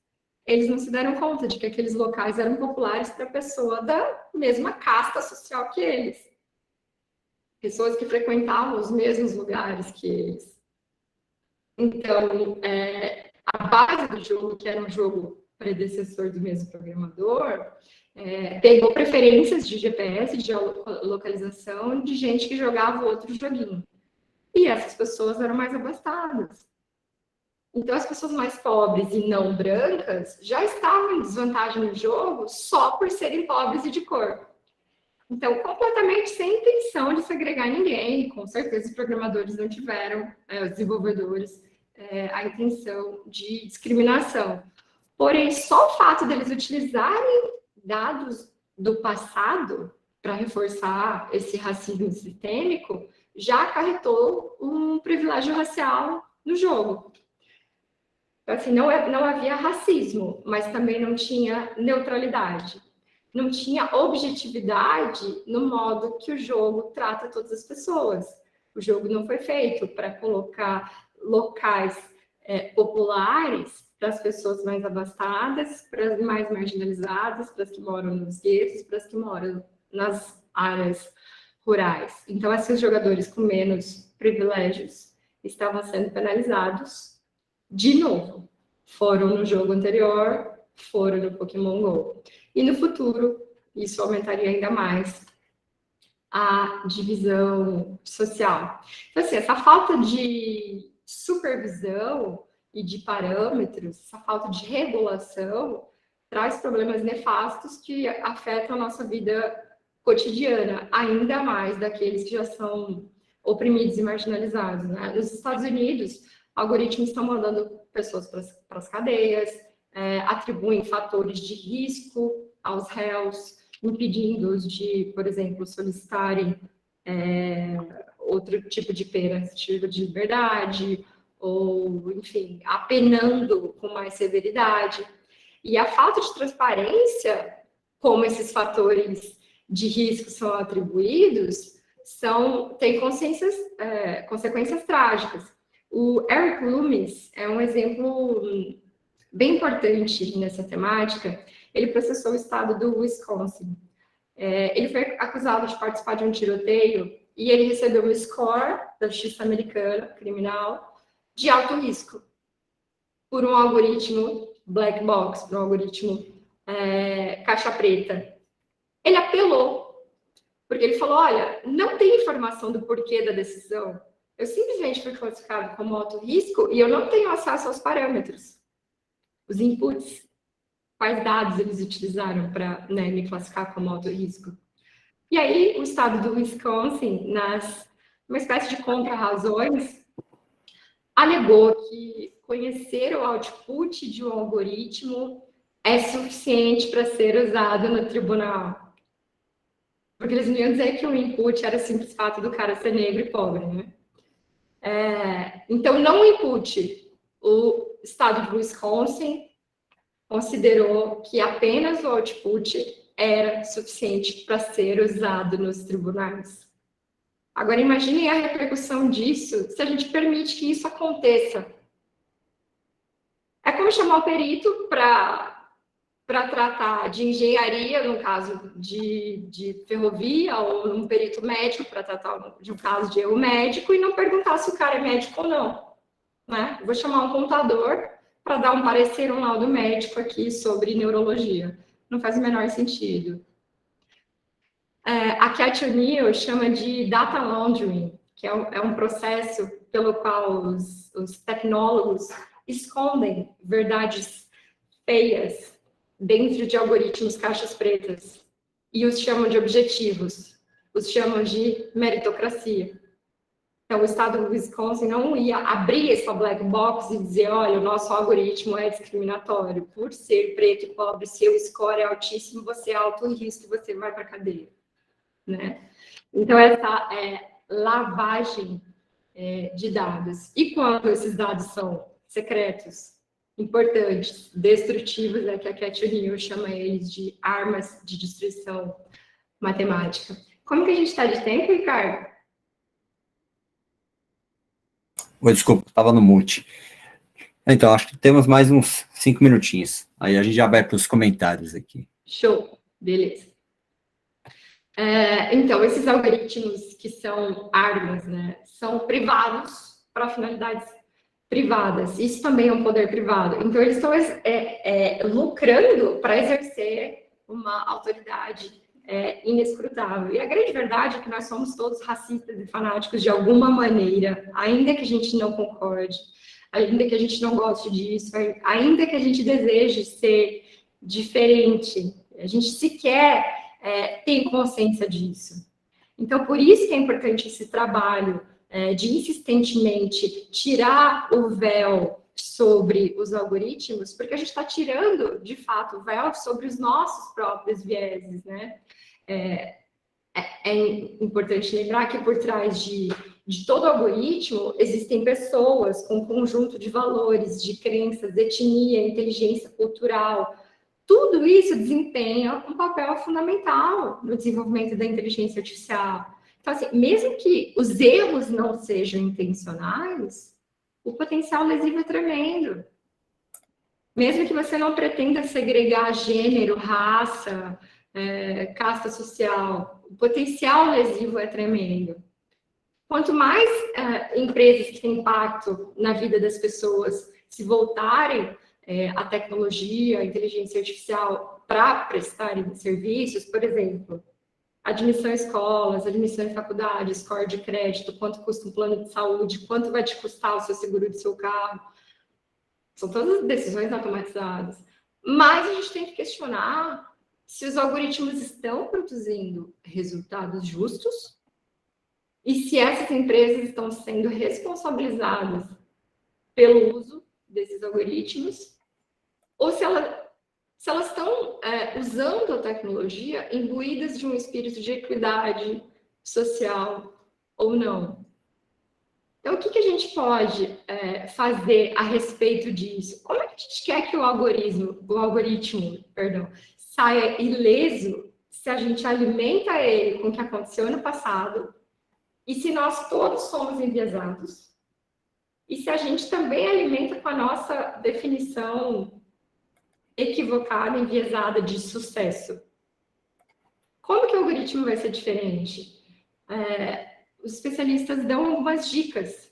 eles não se deram conta de que aqueles locais eram populares para pessoa da mesma casta social que eles. Pessoas que frequentavam os mesmos lugares que eles. Então, a base do jogo, que era um jogo predecessor do mesmo programador, pegou preferências de GPS, de geolocalização, de gente que jogava outro joguinho. E essas pessoas eram mais abastadas. Então, as pessoas mais pobres e não brancas já estavam em desvantagem no jogo só por serem pobres e de cor. Então, completamente sem intenção de segregar ninguém. Com certeza, os programadores não tiveram, os desenvolvedores, a intenção de discriminação. Porém, só o fato deles utilizarem dados do passado para reforçar esse racismo sistêmico já acarretou um privilégio racial no jogo. Então, assim, não havia racismo, mas também não tinha neutralidade. Não tinha objetividade no modo que o jogo trata todas as pessoas. O jogo não foi feito para colocar locais populares para as pessoas mais abastadas, para as mais marginalizadas, para as que moram nos guetos, para as que moram nas áreas rurais. Então, esses jogadores com menos privilégios estavam sendo penalizados de novo. Foram no jogo anterior, foram no Pokémon Go. E no futuro, isso aumentaria ainda mais a divisão social. Então, assim, essa falta de supervisão e de parâmetros, essa falta de regulação, traz problemas nefastos que afetam a nossa vida cotidiana, ainda mais daqueles que já são oprimidos e marginalizados, né? Nos Estados Unidos, algoritmos estão mandando pessoas para as cadeias, atribuem fatores de risco aos réus, impedindo-os de, por exemplo, solicitarem outro tipo de pena restritiva de liberdade, ou, enfim, apenando com mais severidade. E a falta de transparência, como esses fatores de risco são atribuídos, tem consequências trágicas. O Eric Loomis é um exemplo bem importante nessa temática. Ele processou o estado do Wisconsin. Ele foi acusado de participar de um tiroteio e ele recebeu um score da justiça americana criminal de alto risco por um algoritmo black box, por um algoritmo caixa preta. Ele apelou, porque ele falou, olha, não tem informação do porquê da decisão. Eu simplesmente fui classificado como alto risco e eu não tenho acesso aos parâmetros, os inputs, quais dados eles utilizaram para me classificar como alto risco. E aí, o estado do Wisconsin, uma espécie de contra-razões, alegou que conhecer o output de um algoritmo é suficiente para ser usado no tribunal. Porque eles não iam dizer que o input era o simples fato do cara ser negro e pobre, né? Então, não o input. O estado de Wisconsin considerou que apenas o output era suficiente para ser usado nos tribunais. Agora, imaginem a repercussão disso se a gente permite que isso aconteça. É como chamar o perito para tratar de engenharia, no caso de ferrovia, ou um perito médico para tratar de um caso de erro médico, e não perguntar se o cara é médico ou não. né? Vou chamar um contador para dar um parecer, um laudo médico aqui sobre neurologia. Não faz o menor sentido. A Cat O'Neill chama de data laundering, que é um processo pelo qual os tecnólogos escondem verdades feias dentro de algoritmos caixas pretas e os chamam de objetivos, os chamam de meritocracia. Então, o estado do Wisconsin não ia abrir essa black box e dizer, olha, o nosso algoritmo é discriminatório. Por ser preto e pobre, seu score é altíssimo, você é alto risco, você vai para a cadeia. Né? Então, essa lavagem de dados. E quando esses dados são secretos, importantes, destrutivos, que a Cat O'Neill chama eles de armas de destruição matemática. Como que a gente está de tempo, Ricardo? Oi, desculpa, estava no mute. Então, acho que temos mais uns 5 minutinhos. Aí a gente já vai para os comentários aqui. Show, beleza. Então, esses algoritmos que são armas, né, são privados para finalidades privadas. Isso também é um poder privado. Então, eles estão lucrando para exercer uma autoridade inescrutável. E a grande verdade é que nós somos todos racistas e fanáticos de alguma maneira, ainda que a gente não concorde, ainda que a gente não goste disso, ainda que a gente deseje ser diferente, a gente sequer tem consciência disso. Então, por isso que é importante esse trabalho de insistentemente tirar o véu sobre os algoritmos, porque a gente está tirando, de fato, o véu sobre os nossos próprios vieses, né? É importante lembrar que por trás de todo algoritmo existem pessoas com um conjunto de valores, de crenças, de etnia, inteligência cultural. Tudo isso desempenha um papel fundamental no desenvolvimento da inteligência artificial. Então, assim, mesmo que os erros não sejam intencionais, o potencial lesivo é tremendo. Mesmo que você não pretenda segregar gênero, raça, casta social, o potencial lesivo é tremendo. Quanto mais empresas que têm impacto na vida das pessoas se voltarem à tecnologia, à inteligência artificial para prestarem serviços, por exemplo, admissão em escolas, admissão em faculdades, score de crédito, quanto custa um plano de saúde, quanto vai te custar o seu seguro do seu carro. São todas decisões automatizadas. Mas a gente tem que questionar se os algoritmos estão produzindo resultados justos e se essas empresas estão sendo responsabilizadas pelo uso desses algoritmos ou se elas estão usando a tecnologia imbuídas de um espírito de equidade social ou não. Então, o que a gente pode fazer a respeito disso? Como é que a gente quer que o algoritmo, saia ileso se a gente alimenta ele com o que aconteceu no passado e se nós todos somos enviesados e se a gente também alimenta com a nossa definição equivocada, enviesada de sucesso? Como que o algoritmo vai ser diferente? Os especialistas dão algumas dicas.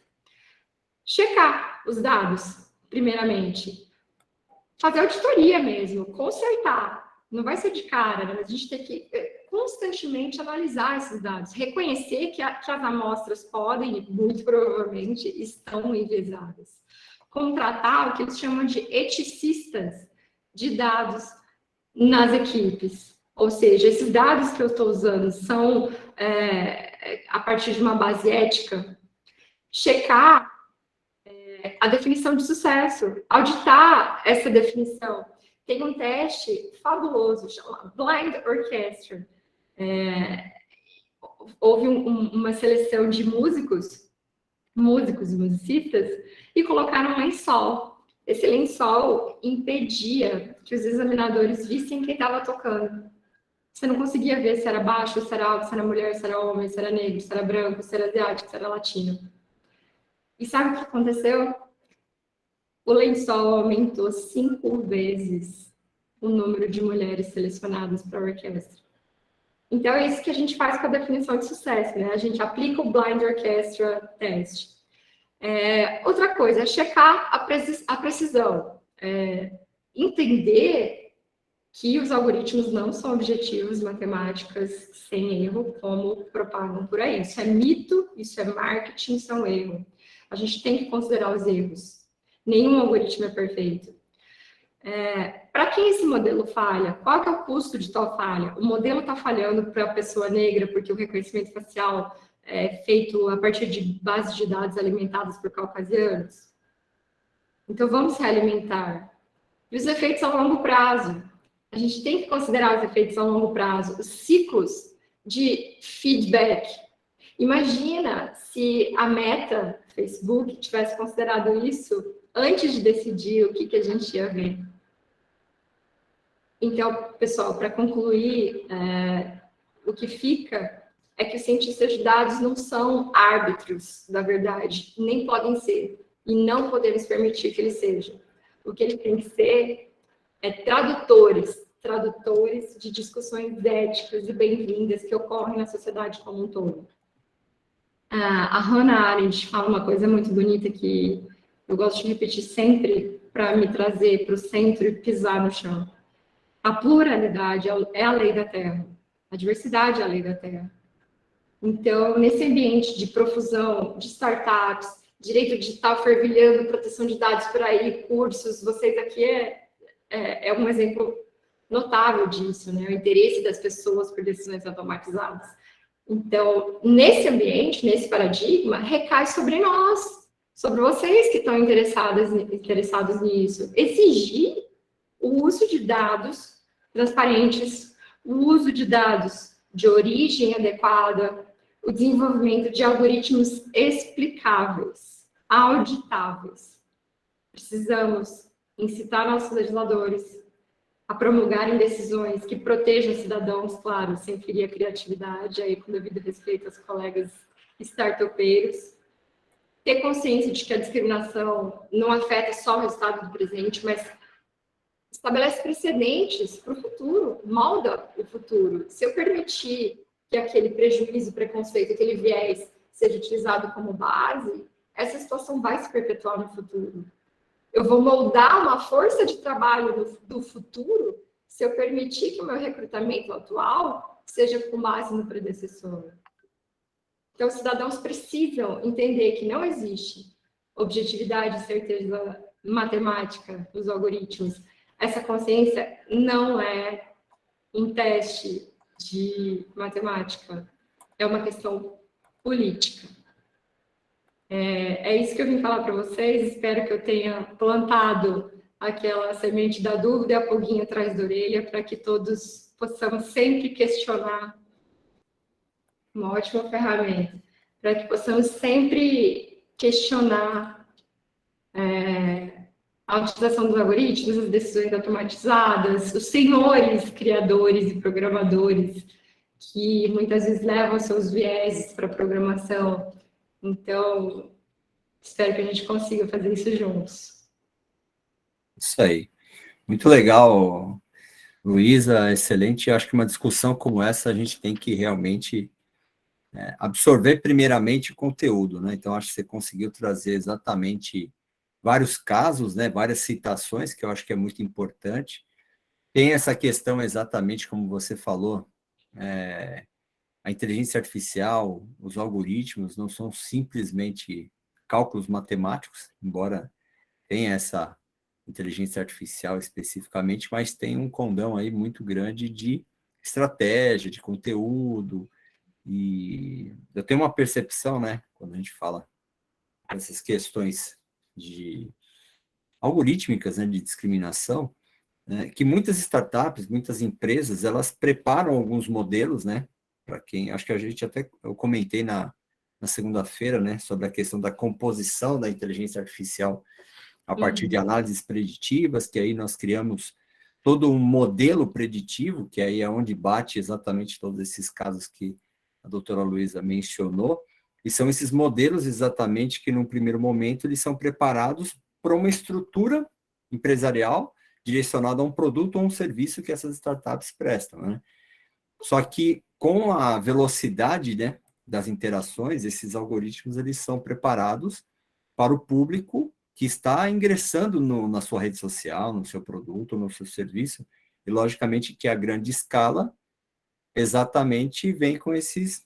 Checar os dados, primeiramente. Fazer auditoria mesmo, consertar. Não vai ser de cara, né? Mas a gente tem que constantemente analisar esses dados, reconhecer que as amostras podem, muito provavelmente, estão enviesadas. Contratar o que eles chamam de eticistas de dados nas equipes. Ou seja, esses dados que eu estou usando são a partir de uma base ética. Checar a definição de sucesso, auditar essa definição. Tem um teste fabuloso, chama Blind Orchestra. Houve uma seleção de músicos e musicistas, e colocaram um lençol. Esse lençol impedia que os examinadores vissem quem estava tocando. Você não conseguia ver se era baixo, se era alto, se era mulher, se era homem, se era negro, se era branco, se era asiático, se era latino. E sabe o que aconteceu? O lençol aumentou 5 vezes o número de mulheres selecionadas para a orquestra. Então, é isso que a gente faz com a definição de sucesso, né? A gente aplica o Blind Orchestra Test. Outra coisa é checar a precisão. Entender que os algoritmos não são objetivos matemáticas sem erro, como propagam por aí. Isso é mito, isso é marketing, isso é um erro. A gente tem que considerar os erros. Nenhum algoritmo é perfeito. Para quem esse modelo falha? Qual que é o custo de tal falha? O modelo está falhando para a pessoa negra porque o reconhecimento facial é feito a partir de bases de dados alimentadas por caucasianos? Então, vamos realimentar. E os efeitos a longo prazo? A gente tem que considerar os efeitos a longo prazo, os ciclos de feedback. Imagina se a Meta, Facebook, tivesse considerado isso antes de decidir o que a gente ia ver. Então, pessoal, para concluir, o que fica é que os cientistas de dados não são árbitros da verdade, nem podem ser, e não podemos permitir que eles sejam. O que eles têm que ser é tradutores de discussões éticas e bem-vindas que ocorrem na sociedade como um todo. A Hannah Arendt fala uma coisa muito bonita que eu gosto de repetir sempre para me trazer para o centro e pisar no chão. A pluralidade é a lei da Terra. A diversidade é a lei da Terra. Então, nesse ambiente de profusão, de startups, direito digital fervilhando, proteção de dados por aí, cursos, vocês aqui é um exemplo notável disso, né? O interesse das pessoas por decisões automatizadas. Então, nesse ambiente, nesse paradigma, recai sobre nós, sobre vocês que estão interessados nisso. Exigir o uso de dados transparentes, o uso de dados de origem adequada, o desenvolvimento de algoritmos explicáveis, auditáveis. Precisamos incitar nossos legisladores a promulgarem decisões que protejam cidadãos, claro, sem ferir a criatividade, aí com devido respeito aos colegas startupeiros. Ter consciência de que a discriminação não afeta só o resultado do presente, mas estabelece precedentes para o futuro, molda o futuro. Se eu permitir que aquele prejuízo, preconceito, aquele viés seja utilizado como base, essa situação vai se perpetuar no futuro. Eu vou moldar uma força de trabalho do futuro se eu permitir que o meu recrutamento atual seja com base no predecessor. Então, os cidadãos precisam entender que não existe objetividade e certeza matemática nos algoritmos. Essa consciência não é um teste de matemática, é uma questão política. É isso que eu vim falar para vocês, espero que eu tenha plantado aquela semente da dúvida e a pulguinha atrás da orelha, para que todos possamos sempre questionar, uma ótima ferramenta, para que possamos sempre questionar a utilização dos algoritmos, as decisões automatizadas, os senhores criadores e programadores, que muitas vezes levam seus vieses para a programação. Então, espero que a gente consiga fazer isso juntos. Isso aí. Muito legal, Luísa, excelente. Eu acho que uma discussão como essa a gente tem que realmente absorver primeiramente o conteúdo, né? Então, acho que você conseguiu trazer exatamente vários casos, né? Várias citações, que eu acho que é muito importante. Tem essa questão exatamente como você falou, a inteligência artificial, os algoritmos não são simplesmente cálculos matemáticos, embora tenha essa inteligência artificial especificamente, mas tem um condão aí muito grande de estratégia, de conteúdo, e eu tenho uma percepção, né, quando a gente fala dessas questões de algorítmicas, né, de discriminação, né, que muitas startups, muitas empresas, elas preparam alguns modelos, né, para quem, acho que a gente até, eu comentei na segunda-feira, né, sobre a questão da composição da inteligência artificial a partir de análises preditivas, que aí nós criamos todo um modelo preditivo, que aí é onde bate exatamente todos esses casos que a doutora Luísa mencionou, e são esses modelos exatamente que, num primeiro momento, eles são preparados para uma estrutura empresarial direcionada a um produto ou um serviço que essas startups prestam, né? Só que, com a velocidade, né, das interações, esses algoritmos eles são preparados para o público que está ingressando na sua rede social, no seu produto, no seu serviço, e logicamente que a grande escala exatamente vem com esses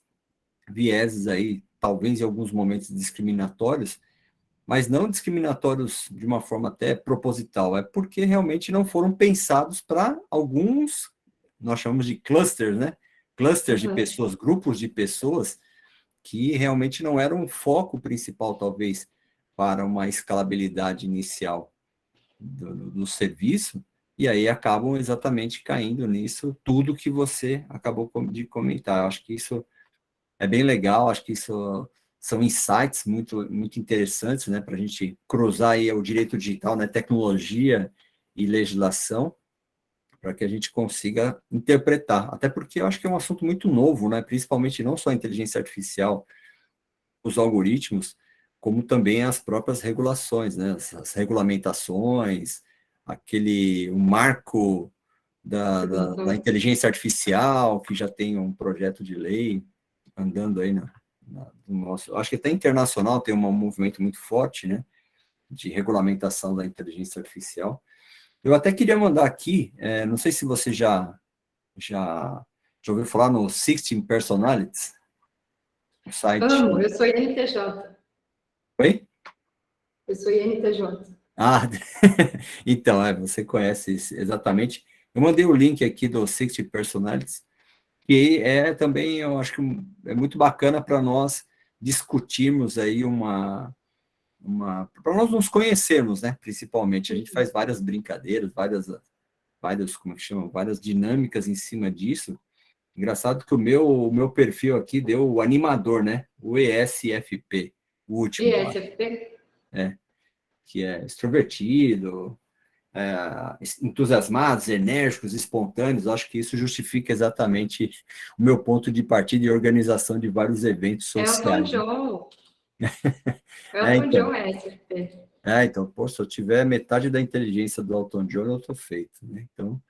vieses aí, talvez em alguns momentos discriminatórios, mas não discriminatórios de uma forma até proposital, é porque realmente não foram pensados para alguns, nós chamamos de clusters, né? Clusters de pessoas, grupos de pessoas que realmente não eram o foco principal, talvez, para uma escalabilidade inicial do serviço, e aí acabam exatamente caindo nisso, tudo que você acabou de comentar. Eu acho que isso é bem legal, acho que isso são insights muito interessantes, né, para a gente cruzar aí o direito digital, né, tecnologia e legislação, para que a gente consiga interpretar. Até porque eu acho que é um assunto muito novo, né, principalmente não só a inteligência artificial, os algoritmos, como também as próprias regulações, né, as regulamentações, o marco da inteligência artificial, que já tem um projeto de lei andando aí no nosso... Acho que até internacional tem um movimento muito forte, né, de regulamentação da inteligência artificial. Eu até queria mandar aqui, não sei se você já ouviu falar no 16 Personalities, o site... Amo, eu sou INTJ. Oi? Eu sou INTJ. Ah, então, você conhece exatamente. Eu mandei o link aqui do 60 Personalities, que é também, eu acho que é muito bacana para nós discutirmos aí para nós nos conhecermos, né, principalmente. A gente faz várias brincadeiras, como é que chama? Várias dinâmicas em cima disso. Engraçado que o meu perfil aqui deu o animador, né, o ESFP, o último. ESFP? Que é extrovertido, entusiasmados, enérgicos, espontâneos. Acho que isso justifica exatamente o meu ponto de partida e organização de vários eventos sociais. Elton John é ESFP. Então, pô, se eu tiver metade da inteligência do Elton John, eu estou feito, né? Então,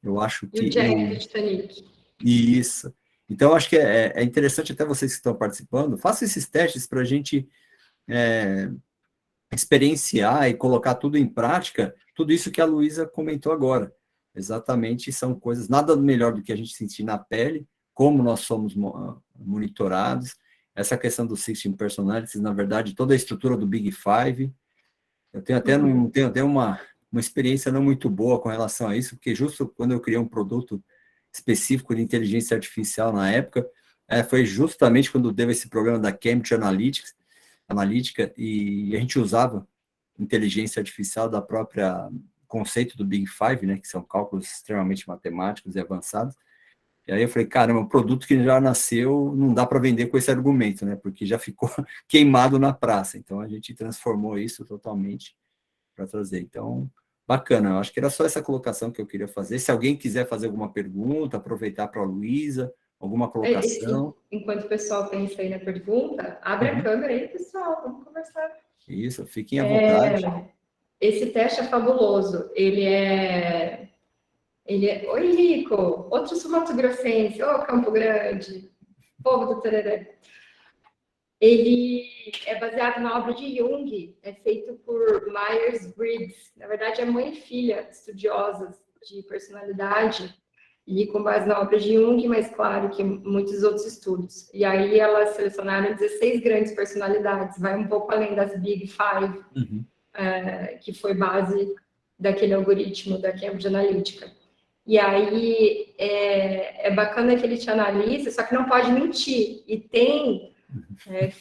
eu acho que... E o Jack do Titanic. Isso. Então, acho que é interessante até vocês que estão participando, façam esses testes para a gente experienciar e colocar tudo em prática, tudo isso que a Luísa comentou agora. Exatamente, são coisas, nada melhor do que a gente sentir na pele, como nós somos monitorados, essa questão do 16 Personalities, na verdade, toda a estrutura do Big Five. Eu tenho até uma experiência não muito boa com relação a isso, porque justo quando eu criei um produto específico de inteligência artificial na época, foi justamente quando teve esse programa da Cambridge Analytica, e a gente usava inteligência artificial da própria conceito do Big Five, né, que são cálculos extremamente matemáticos e avançados. E aí eu falei, caramba, um produto que já nasceu, não dá para vender com esse argumento, né, porque já ficou queimado na praça. Então, a gente transformou isso totalmente para trazer. Então, bacana, eu acho que era só essa colocação que eu queria fazer. Se alguém quiser fazer alguma pergunta, aproveitar para a Luísa, alguma colocação. Enquanto o pessoal pensa aí na pergunta, abre a câmera aí, pessoal, vamos conversar. Isso, fiquem à vontade. Esse teste é fabuloso. Ele é... Oi, Rico! Outro sul-mato-grossense, Campo Grande, povo do Tereré. Ele é baseado na obra de Jung, é feito por Myers-Briggs. Na verdade, é mãe e filha estudiosas de personalidade, e com base na obra de Jung, mas claro que muitos outros estudos. E aí elas selecionaram 16 grandes personalidades, vai um pouco além das Big Five, que foi base daquele algoritmo da Cambridge Analytica. E aí é bacana que ele te analisa, só que não pode mentir, e tem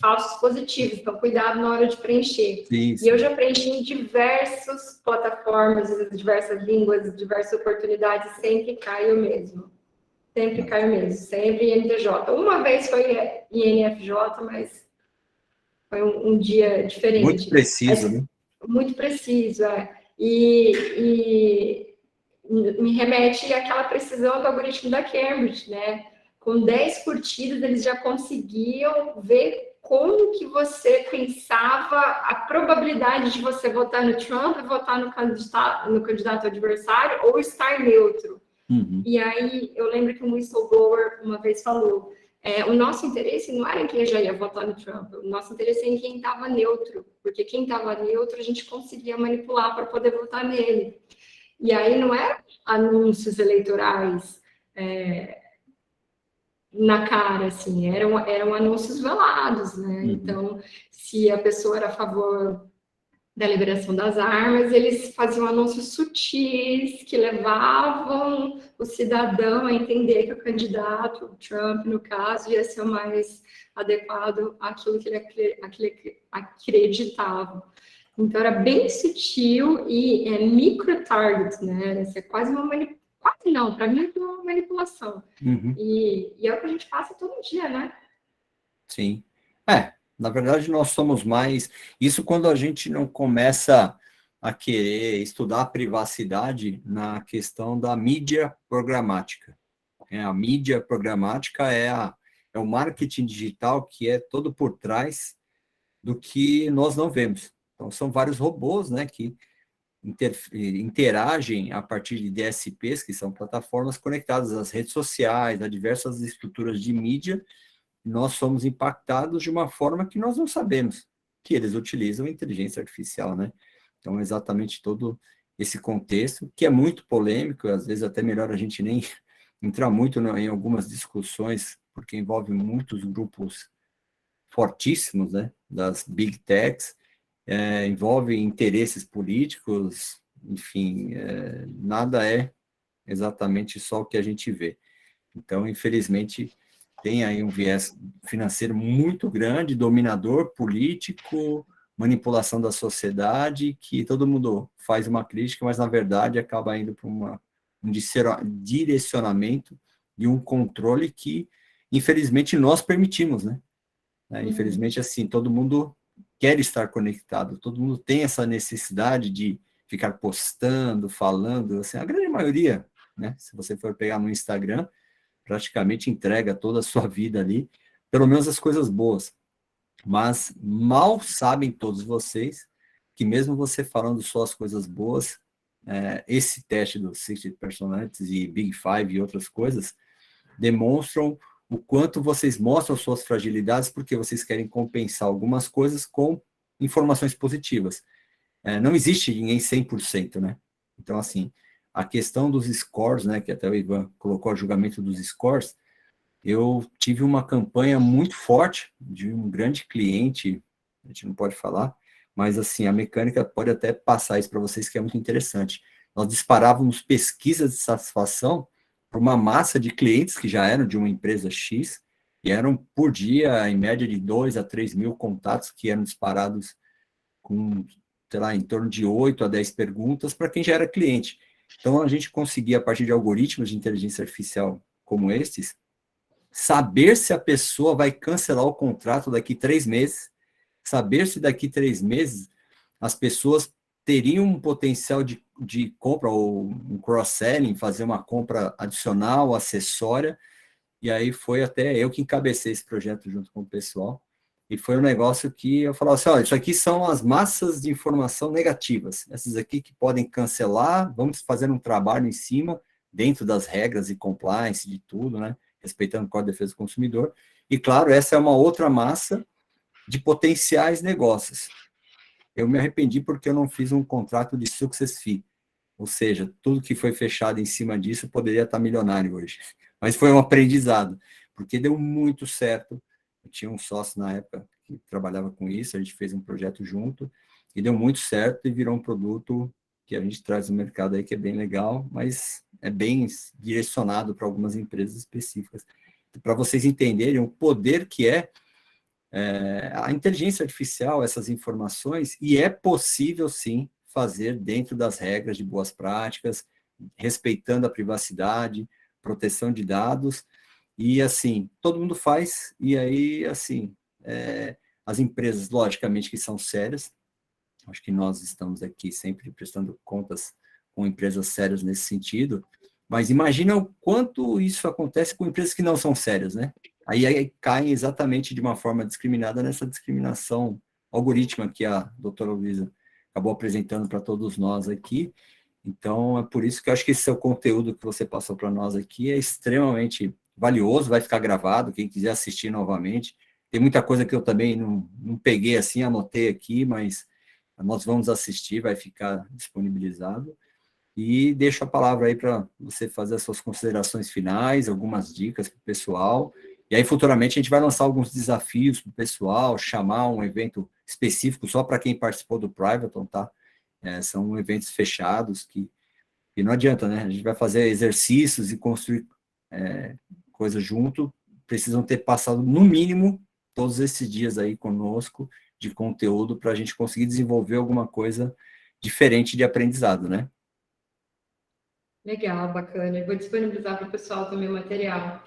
falsos positivos, então cuidado na hora de preencher. Sim. E eu já preenchi em diversas plataformas, diversas línguas, diversas oportunidades, sempre caio mesmo. Sempre caio mesmo, sempre INTJ. Uma vez foi INFJ, mas foi um dia diferente. Muito preciso, né? Muito preciso, E me remete àquela precisão do algoritmo da Cambridge, né? Com 10 curtidas, eles já conseguiam ver como que você pensava, a probabilidade de você votar no Trump e votar no candidato adversário ou estar neutro. E aí, eu lembro que um whistleblower uma vez falou O nosso interesse não era em quem já ia votar no Trump, o nosso interesse é em quem estava neutro, porque quem estava neutro a gente conseguia manipular para poder votar nele. E aí não eram anúncios eleitorais na cara, assim, eram anúncios velados, né? Então, se a pessoa era a favor da liberação das armas, eles faziam anúncios sutis que levavam o cidadão a entender que o candidato, o Trump, no caso, ia ser o mais adequado àquilo que ele acreditava. Então, era bem sutil e micro-target, né? Isso é quase uma manipulação. Quase não, para mim é uma manipulação. E é o que a gente passa todo dia, né? Sim. Na verdade, nós somos mais... Isso quando a gente não começa a querer estudar a privacidade na questão da mídia programática. A mídia programática é o marketing digital que é todo por trás do que nós não vemos. Então, são vários robôs, né, que interagem a partir de DSPs, que são plataformas conectadas às redes sociais, a diversas estruturas de mídia. Nós somos impactados de uma forma que nós não sabemos, que eles utilizam a inteligência artificial, né? Então, exatamente todo esse contexto, que é muito polêmico, às vezes até melhor a gente nem entrar muito em algumas discussões, porque envolve muitos grupos fortíssimos, né, das big techs, envolve interesses políticos, enfim, nada é exatamente só o que a gente vê. Então, infelizmente, tem aí um viés financeiro muito grande, dominador, político, manipulação da sociedade, que todo mundo faz uma crítica, mas, na verdade, acaba indo para um direcionamento e um controle que, infelizmente, nós permitimos, né? Infelizmente, assim, todo mundo quer estar conectado, todo mundo tem essa necessidade de ficar postando, falando, assim, a grande maioria, né? Se você for pegar no Instagram, praticamente entrega toda a sua vida ali, pelo menos as coisas boas. Mas mal sabem todos vocês que mesmo você falando só as coisas boas, esse teste do 60 Personalities e Big Five e outras coisas demonstram o quanto vocês mostram suas fragilidades porque vocês querem compensar algumas coisas com informações positivas. Não existe ninguém 100%, né? Então, assim, a questão dos scores, né, que até o Ivan colocou o julgamento dos scores, eu tive uma campanha muito forte de um grande cliente, a gente não pode falar, mas, assim, a mecânica pode até passar isso para vocês, que é muito interessante. Nós disparávamos pesquisas de satisfação para uma massa de clientes que já eram de uma empresa X, e eram, por dia, em média de 2 a 3 mil contatos que eram disparados com, sei lá, em torno de 8 a 10 perguntas para quem já era cliente. Então, a gente conseguia, a partir de algoritmos de inteligência artificial como estes, saber se a pessoa vai cancelar o contrato daqui 3 meses, saber se daqui 3 meses as pessoas teriam um potencial de compra ou um cross-selling, fazer uma compra adicional, acessória, e aí foi até eu que encabecei esse projeto junto com o pessoal, e foi um negócio que eu falava assim, olha, isso aqui são as massas de informação negativas, essas aqui que podem cancelar, vamos fazer um trabalho em cima, dentro das regras e compliance de tudo, né, respeitando o Código de Defesa do Consumidor, e claro, essa é uma outra massa de potenciais negócios. Eu me arrependi porque eu não fiz um contrato de success fee, ou seja, tudo que foi fechado em cima disso poderia estar milionário hoje. Mas foi um aprendizado, porque deu muito certo. Eu tinha um sócio na época que trabalhava com isso, a gente fez um projeto junto, e deu muito certo e virou um produto que a gente traz no mercado aí, que é bem legal, mas é bem direcionado para algumas empresas específicas. Para vocês entenderem o poder que é a inteligência artificial, essas informações, e é possível, sim, fazer dentro das regras de boas práticas, respeitando a privacidade, proteção de dados, e, assim, todo mundo faz, e aí, assim, as empresas, logicamente, que são sérias, acho que nós estamos aqui sempre prestando contas com empresas sérias nesse sentido, mas imagina o quanto isso acontece com empresas que não são sérias, né? Aí caem exatamente de uma forma discriminada nessa discriminação algorítmica que a doutora Luísa acabou apresentando para todos nós aqui. Então, é por isso que eu acho que esse seu conteúdo que você passou para nós aqui é extremamente valioso, vai ficar gravado, quem quiser assistir novamente. Tem muita coisa que eu também não peguei assim, anotei aqui, mas nós vamos assistir, vai ficar disponibilizado. E deixo a palavra aí para você fazer as suas considerações finais, algumas dicas para o pessoal. E aí, futuramente, a gente vai lançar alguns desafios para o pessoal, chamar um evento específico só para quem participou do Privaton, tá? São eventos fechados que não adianta, né? A gente vai fazer exercícios e construir coisas junto, precisam ter passado, no mínimo, todos esses dias aí conosco de conteúdo para a gente conseguir desenvolver alguma coisa diferente de aprendizado, né? Legal, bacana. Eu vou disponibilizar para o pessoal também o material.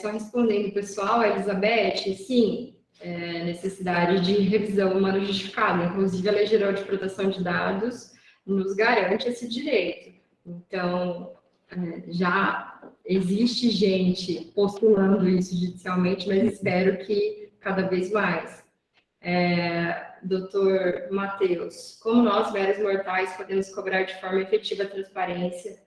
Só respondendo o pessoal, a Elizabeth, sim, necessidade de revisão humana justificada. Inclusive, a Lei Geral de Proteção de Dados nos garante esse direito. Então, já existe gente postulando isso judicialmente, mas espero que cada vez mais. Doutor Matheus, como nós, meros mortais, podemos cobrar de forma efetiva a transparência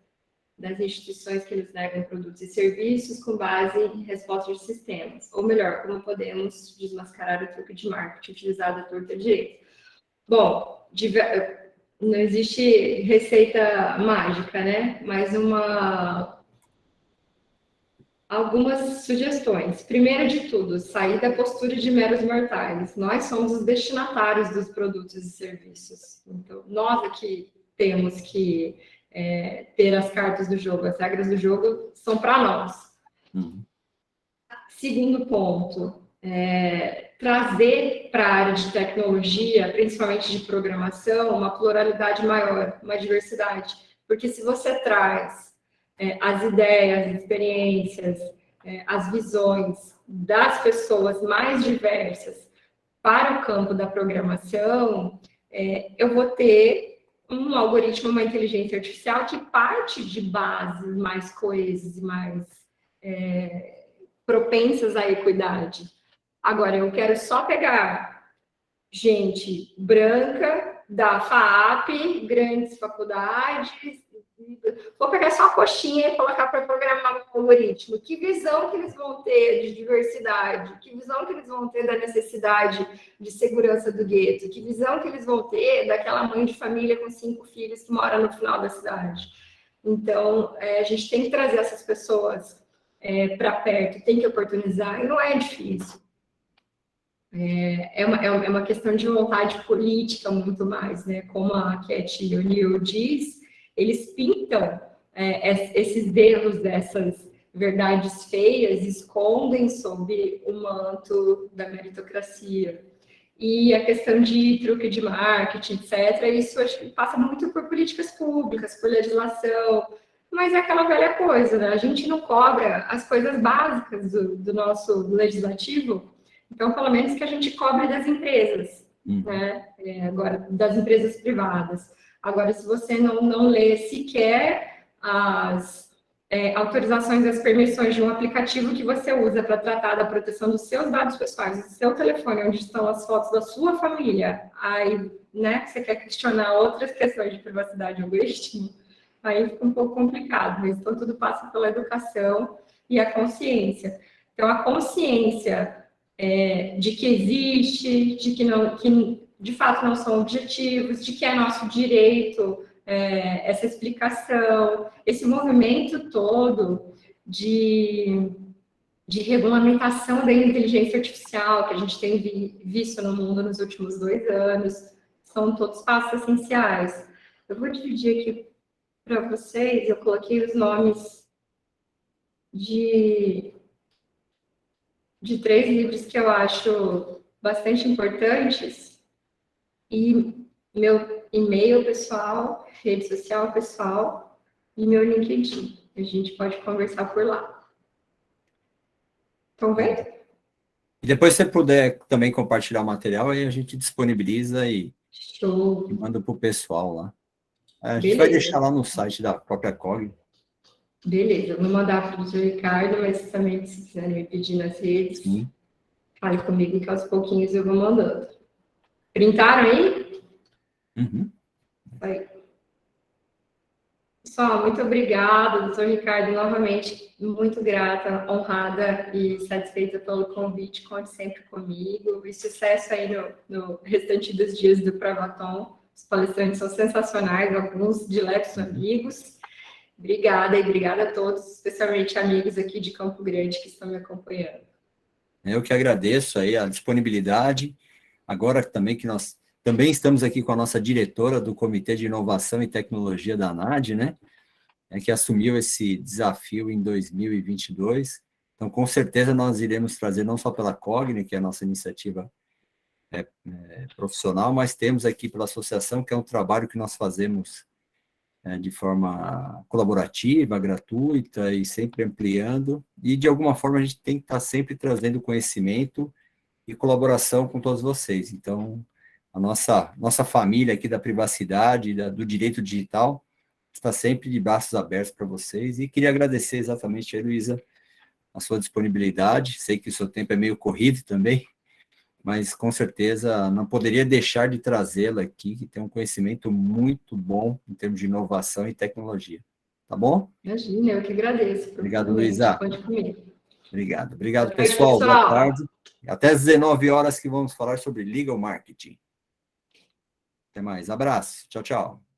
das instituições que nos negam produtos e serviços com base em respostas de sistemas? Ou melhor, como podemos desmascarar o truque de marketing utilizado à torta direita? Bom, não existe receita mágica, né? Mas algumas sugestões. Primeiro de tudo, sair da postura de meros mortais. Nós somos os destinatários dos produtos e serviços. Então, nós aqui temos que ter as cartas do jogo, as regras do jogo são para nós. Segundo ponto, trazer para a área de tecnologia, principalmente de programação, uma pluralidade maior, uma diversidade. Porque se você traz as ideias, as experiências, as visões das pessoas mais diversas para o campo da programação, eu vou ter um algoritmo, uma inteligência artificial que parte de bases mais coesas e mais propensas à equidade. Agora, eu quero só pegar gente branca, da FAAP, grandes faculdades, vou pegar só a coxinha e colocar para programar um algoritmo. Que visão que eles vão ter de diversidade? Que visão que eles vão ter da necessidade de segurança do gueto? Que visão que eles vão ter daquela mãe de família com 5 filhos que mora no final da cidade? Então, a gente tem que trazer essas pessoas para perto, tem que oportunizar, e não é difícil. É uma questão de vontade política muito mais, né? Como a Cat O'Neill diz, eles pintam esses erros dessas verdades feias, escondem sob o manto da meritocracia. E a questão de truque de marketing, etc., isso acho que passa muito por políticas públicas, por legislação, mas é aquela velha coisa, né? A gente não cobra as coisas básicas do nosso legislativo, então, pelo menos que a gente cobre das empresas, né? Agora, das empresas privadas. Agora, se você não lê sequer as autorizações e as permissões de um aplicativo que você usa para tratar da proteção dos seus dados pessoais, do seu telefone, onde estão as fotos da sua família, aí, né, você quer questionar outras questões de privacidade e algoritmo, aí fica um pouco complicado, mas então tudo passa pela educação e a consciência. Então, a consciência de que existe, de que de fato não são objetivos, de que é nosso direito essa explicação, esse movimento todo de regulamentação da inteligência artificial que a gente tem visto no mundo nos últimos 2 anos, são todos passos essenciais. Eu vou dividir aqui para vocês, eu coloquei os nomes de 3 livros que eu acho bastante importantes, e meu e-mail pessoal, rede social pessoal e meu LinkedIn. A gente pode conversar por lá. Estão vendo? E depois, se você puder também compartilhar o material, aí a gente disponibiliza e manda para o pessoal lá. A gente vai deixar lá no site da própria COG. Beleza, eu vou mandar para o doutor Ricardo, mas também, se quiserem me pedir nas redes, fale comigo que aos pouquinhos eu vou mandando. Printaram aí? Uhum. Aí. Pessoal, muito obrigada, doutor Ricardo, novamente, muito grata, honrada e satisfeita pelo convite, conte sempre comigo, e sucesso aí no restante dos dias do Privaton. Os palestrantes são sensacionais, alguns diletos amigos. Obrigada, e obrigada a todos, especialmente amigos aqui de Campo Grande que estão me acompanhando. Eu que agradeço aí a disponibilidade, agora também que nós também estamos aqui com a nossa diretora do Comitê de Inovação e Tecnologia da ANAD, né, que assumiu esse desafio em 2022. Então, com certeza, nós iremos trazer, não só pela Cogni, que é a nossa iniciativa profissional, mas temos aqui pela associação, que é um trabalho que nós fazemos de forma colaborativa, gratuita e sempre ampliando, e de alguma forma a gente tem que estar sempre trazendo conhecimento e colaboração com todos vocês. Então, a nossa família aqui da privacidade, do direito digital, está sempre de braços abertos para vocês, e queria agradecer exatamente, Heloísa, a sua disponibilidade. Sei que o seu tempo é meio corrido também, mas com certeza não poderia deixar de trazê-la aqui, que tem um conhecimento muito bom em termos de inovação e tecnologia. Tá bom? Imagina, eu que agradeço. Obrigado, Luísa. Conte comigo. Obrigado. Obrigado, Boa tarde, pessoal. Boa pessoal. tarde. Até às 19 horas que vamos falar sobre legal marketing. Até mais. Abraço. Tchau, tchau.